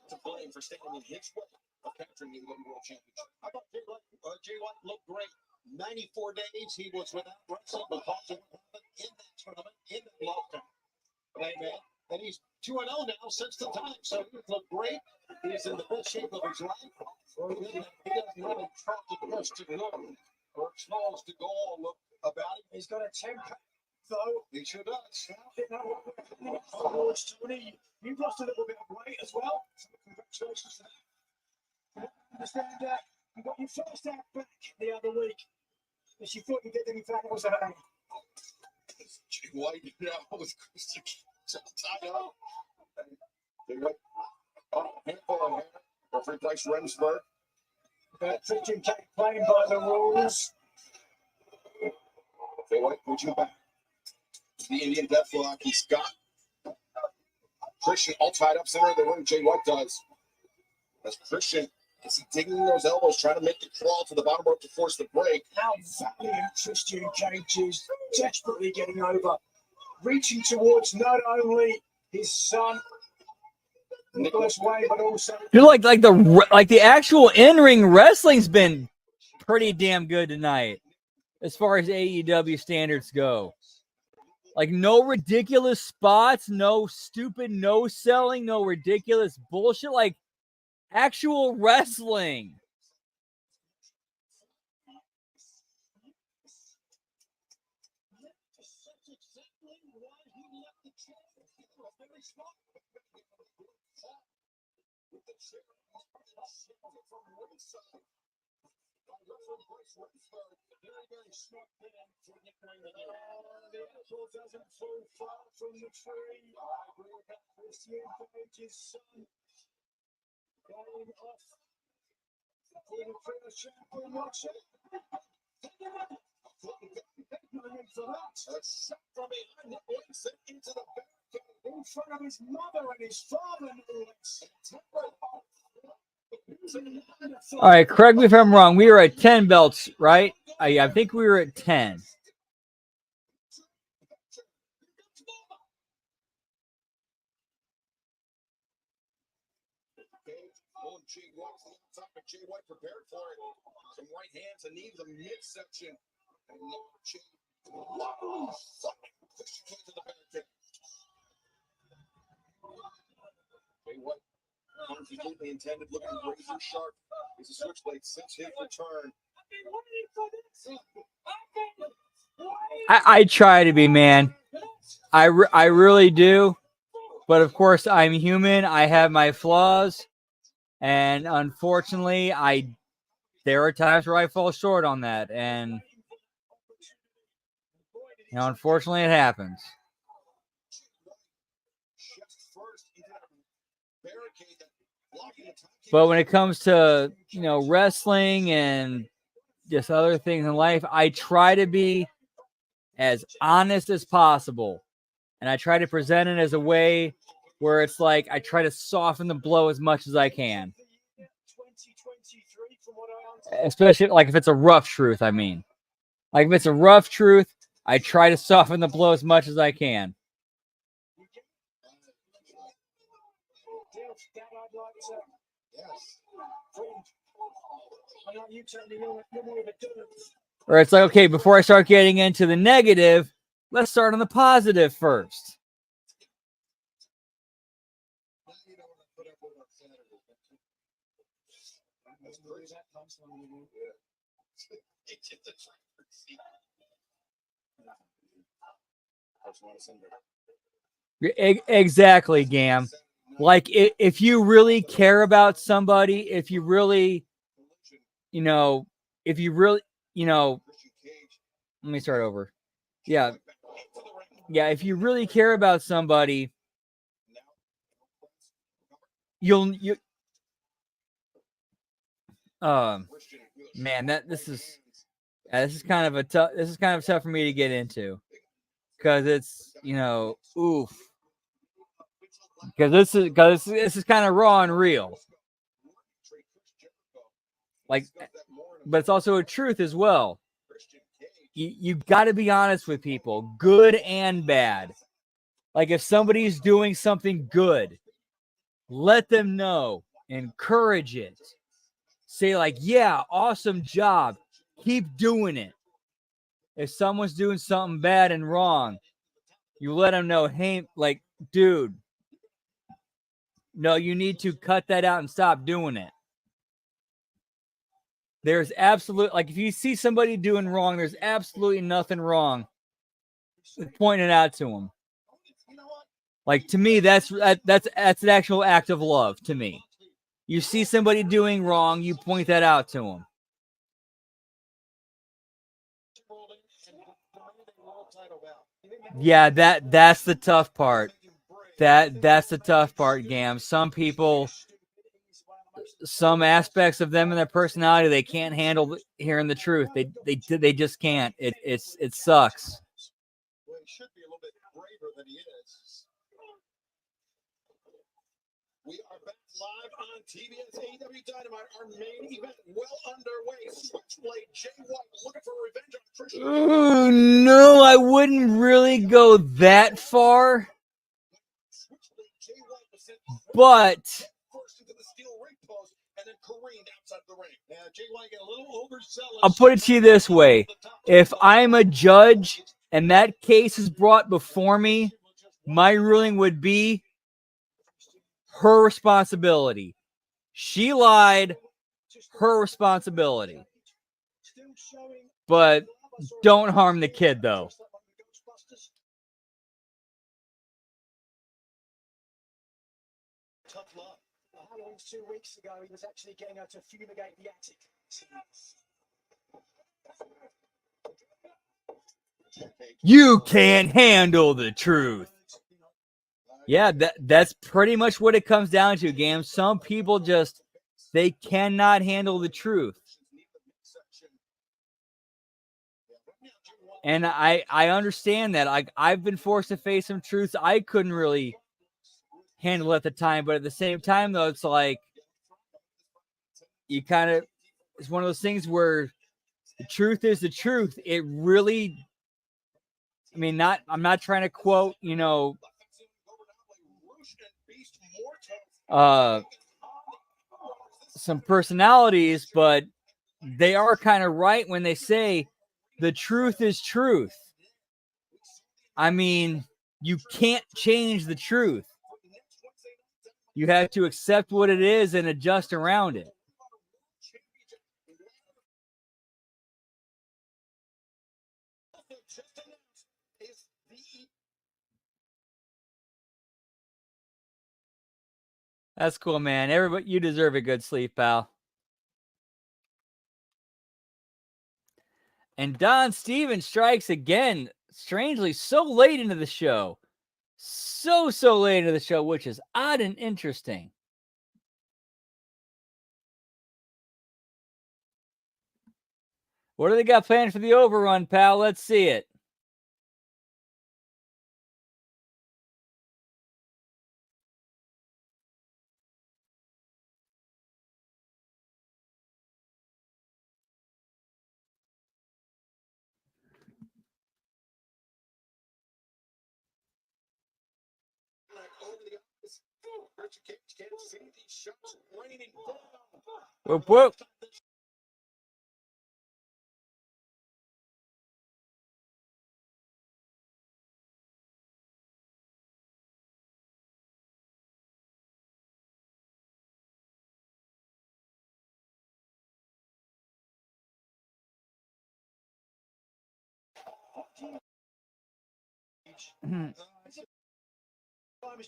to blame for standing in his way of capturing the World Championship. I thought Jay White looked great. 94 days he was without wrestling because of what happened in that tournament, in that lockdown. Amen. And he's 2-0 now since the time. So he's looked great. He's in the best shape of his life. He doesn't have a trusted best to go or smalls to go all look about him. He's got a temper, though. He sure does. Tony, you've lost a little bit of weight as well. So congratulations to that. Understand that you got your first act back the other week. As you thought you did, then you found it was a hang. Jay White now with Christian tied up. Jay White, handful of hair. Referee Bryce Remsburg. Christian K playing by the rules. Jay White reaching back. The Indian Deathlock. He's got Christian all tied up center of the ring. Jay White does. As Christian, is he digging in those elbows, trying to make the crawl to the bottom rope to force the break? How valiant Christian Cage is, desperately getting over, reaching towards not only his son, Nicholas Wayne, but also Dude, like the actual in-ring wrestling's been pretty damn good tonight, as far as AEW standards go. Like, no ridiculous spots, no stupid no selling, no ridiculous bullshit. Like, actual wrestling. very smart man for nickname the game. The apple doesn't fall far from the tree. I agree with that. Christian Cage's son going off for the first champion. Watch it. Going for that. A shot from behind the exit into the barricade in front of his mother and his father. All right, correct me if I'm wrong. We were at 10 belts, right? I think we were at 10. Jay White prepared for it. Some right hands and knees, the midsection. And no Jay. To the barricade. Jay White, completely intended, looking razor sharp. He's a switchblade since his return. I try to be, man. I really do. But of course, I'm human. I have my flaws. And unfortunately, there are times where I fall short on that. And, you know, unfortunately, it happens. But when it comes to, you know, wrestling and just other things in life, I try to be as honest as possible. And I try to present it as a way where it's like I try to soften the blow as much as I can. Especially like if it's a rough truth, I mean. Like if it's a rough truth, I try to soften the blow as much as I can. Or it's like, okay, before I start getting into the negative, let's start on the positive first. Exactly, Gam. Like, if you really care about somebody, if you really, you know, let me start over. Yeah, if you really care about somebody, man, this is kind of tough for me to get into, because it's, you know, oof. Because this is kind of raw and real. Like, but it's also a truth as well. You got to be honest with people, good and bad. Like, if somebody's doing something good, let them know, encourage it. Say like, yeah, awesome job. Keep doing it. If someone's doing something bad and wrong, you let them know, hey, like, dude, no, you need to cut that out and stop doing it. There's like, if you see somebody doing wrong, there's absolutely nothing wrong with pointing it out to them. Like, to me, that's an actual act of love to me. You see somebody doing wrong, you point that out to them. Yeah, that's the tough part. That's the tough part, Gam. Some people, some aspects of them and their personality, they can't handle hearing the truth. They just can't. It sucks. Well, he should be a little bit braver than he is. We are back live on TBS AEW Dynamite. Our main event well underway. Switchblade Jay White looking for revenge on Christian. Ooh, no, I wouldn't really go that far. Switchblade Jay White was sent But first into the steel ring post and then careened outside the ring. Now Jay White got a little overzealous. I'll put it to you this way. If I'm a judge and that case is brought before me, my ruling would be her responsibility. She lied, her responsibility. But don't harm the kid, though. Tough love. Halloween 2 weeks ago, he was actually getting her to fumigate the attic. You can't handle the truth. Yeah, that's pretty much what it comes down to, Gam. Some people just, they cannot handle the truth. And I understand that. I've been forced to face some truths I couldn't really handle at the time. But at the same time, though, it's like, you kind of, it's one of those things where the truth is the truth. It really, I mean, I'm not trying to quote, some personalities, but they are kind of right when they say the truth is truth. I mean, you can't change the truth. You have to accept what it is and adjust around it. That's cool, man. Everybody, you deserve a good sleep, pal. And Don Stevens strikes again, strangely, so late into the show. So late into the show, which is odd and interesting. What do they got planned for the overrun, pal? Let's see it. Whoop, whoop.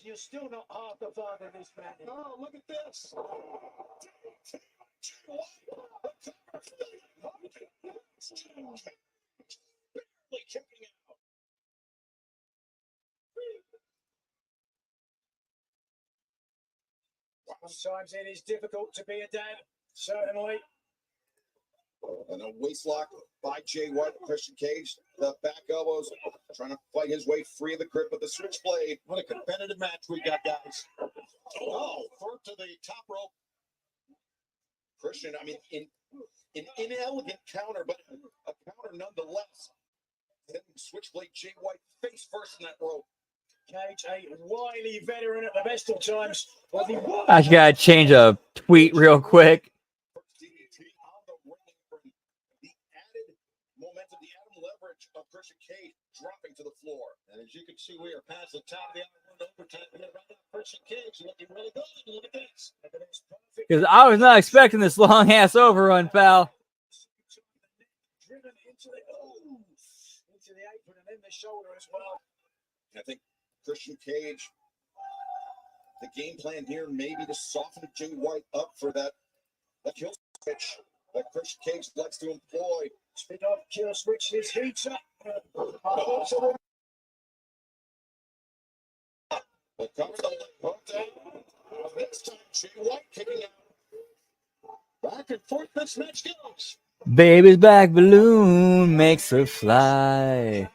You're still not half the father this man. Oh, look at this. Sometimes it is difficult to be a dad, certainly. And a waist lock by Jay White, Christian Cage, the back elbows, trying to fight his way free of the grip of the switchblade. What a competitive match we got, guys. Oh, third to the top rope. Christian, I mean, an inelegant counter, but a counter nonetheless. Then switchblade Jay White face first in that rope. Cage, a wily veteran at the best of times. I just gotta change a tweet real quick. DDT on the ring apron. The added momentum, the added leverage of Christian Cage dropping to the floor. And as you can see, we are past the top of the hour. Overtime. We got right now Christian Cage looking really good. Look at this. Because I was not expecting this long ass overrun, pal. Driven into the apron and then the shoulder as well. I think Christian Cage, the game plan here may be to soften Jay White up for that kill switch that Christian Cage likes to employ. Speed off kill switch, his heat up. But cover the leg hook down. This time, Jay White kicking out. Back and forth this match goes. Baby's back balloon makes her fly.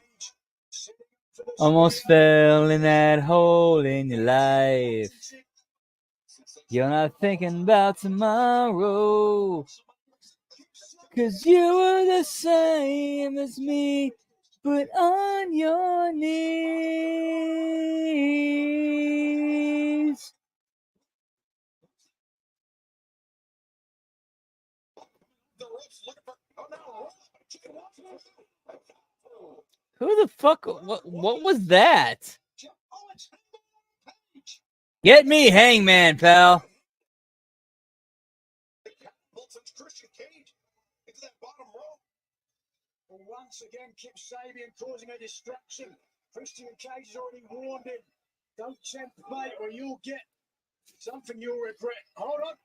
Almost fell in that hole in your life. You're not thinking about tomorrow. 'Cause you were the same as me, but on your knees. The ropes looking for. Oh no! Who the fuck? What was that? Get me Hangman, pal. Christian Cage into that bottom rope. Once again, Kip Sabian causing a distraction. Christian Cage has already warned him. Don't tempt fate or you'll get something you'll regret. Hold on.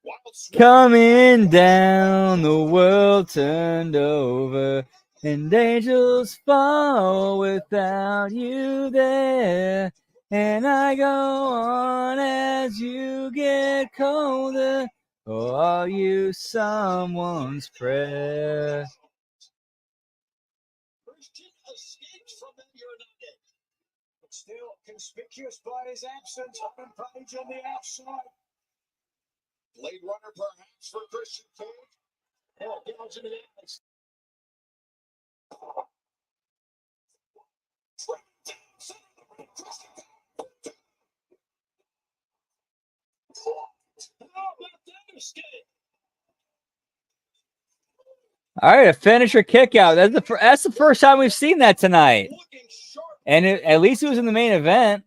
Wild swing. Coming down, the world turned over, and angels fall without you there. And I go on as you get colder. Or are you someone's prayer? Christian escapes from that urinal. But still conspicuous by his absence. Open Page on the outside. Blade Runner perhaps for Christian Cage. Oh, gouge him in the eyes. All right, a finisher kick out. That's the first time we've seen that tonight. And at least it was in the main event.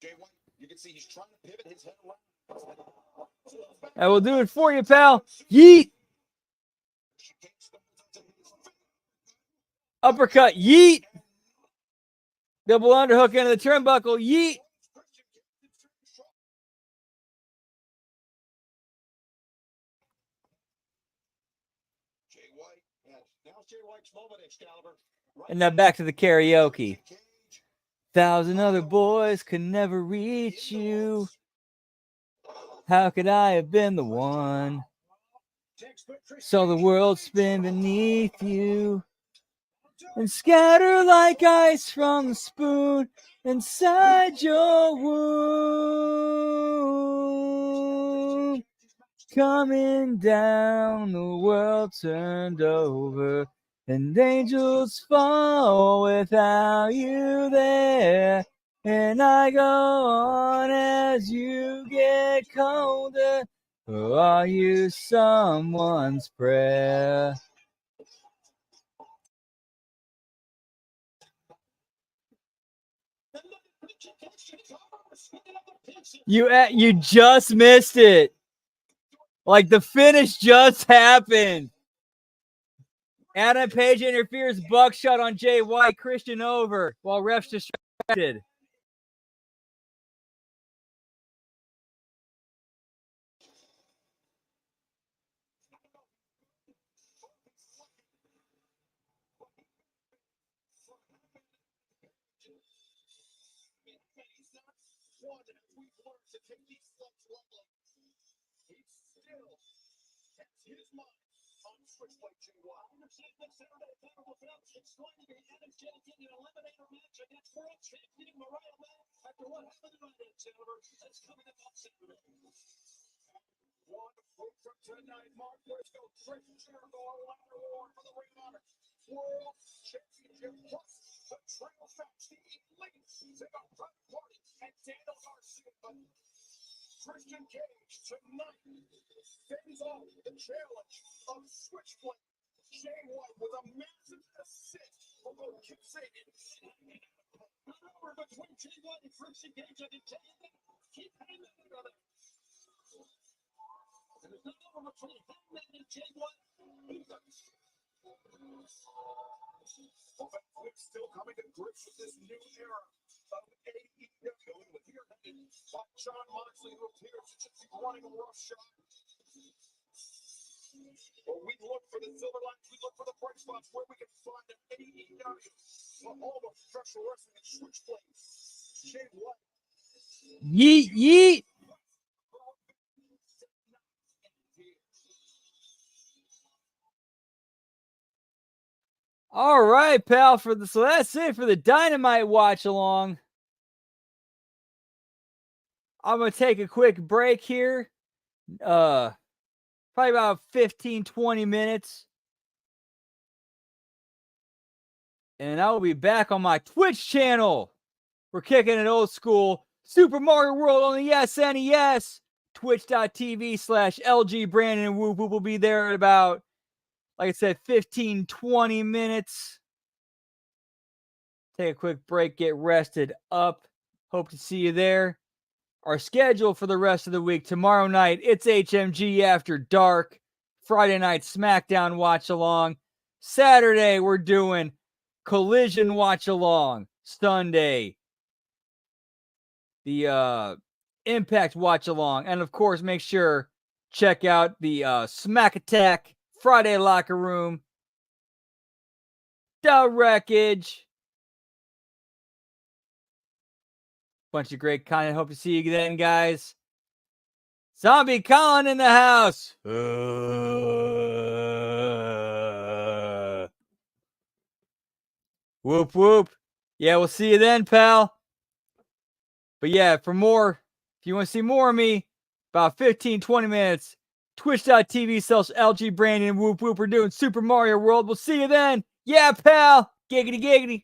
Jay White, you can see he's trying to pivot his head around. I will do it for you, pal. Yeet. Uppercut. Yeet. Double underhook into the turnbuckle. Yeet. Jay White, Now Jay White's moment, Excalibur. And now back to the karaoke. 1,000 other boys could never reach you. How could I have been the one? So the world spin beneath you and scatter like ice from the spoon inside your womb. Coming down, the world turned over, and angels fall without you there. And I go on as you get colder. Or are you someone's prayer? You just missed it. Like the finish just happened. Adam Page interferes, buckshot on Jay White, Christian over while refs distracted. one, as we've learned to take these slumps lightly. He still has his mind on Switchblade Jay Watt. I understand this Saturday, Federal Films. It's going to be HMG in an eliminator match against world champion Mariah May. After what happened tonight, Silver, that's coming up on Saturday. 1 week from tonight, Mark Briscoe, Chris Jericho, a ladder war for the Ring of Honor World Championship plus the Trail Facts, the Elite, take a private party, and Daniel Garcia. Christian Cage tonight fends off the challenge of Switchblade Jay White with a massive assist for both Kip Sabian and over between Jay White and Christian Cage. I can tell you that. Keep hanging together. And it's not over between Hangman and Jay White. We're still coming to grips with this new era of AEW, and with here headed by John Moxley, who appears to just be running a roughshod. Well, we look for the silver linings, we look for the bright spots where we can find an AEW, the home of professional wrestling and Switchblade Jay White. Yeet, yeet. All right, pal. So that's it for the Dynamite watch along. I'm gonna take a quick break here. Probably about 15-20 minutes. And I will be back on my Twitch channel. We're kicking it old school. Super Mario World on the SNES. Twitch.tv/LG Brandon Whoop Whoop will be there at about, like I said, 15-20 minutes. Take a quick break, get rested up. Hope to see you there. Our schedule for the rest of the week: tomorrow night, it's HMG After Dark. Friday night, SmackDown Watch Along. Saturday, we're doing Collision Watch Along. Sunday, the Impact Watch Along. And of course, make sure check out the Smack Attack Friday Locker Room. The Wreckage. Bunch of great content. Hope to see you then, guys. Zombie Colin in the house. Whoop, whoop. Yeah, we'll see you then, pal. But yeah, for more, if you want to see more of me, about 15-20 minutes, twitch.tv/LG Brandon Whoop Whoop. We're doing Super Mario World. We'll see you then. Yeah, pal. Giggity, giggity.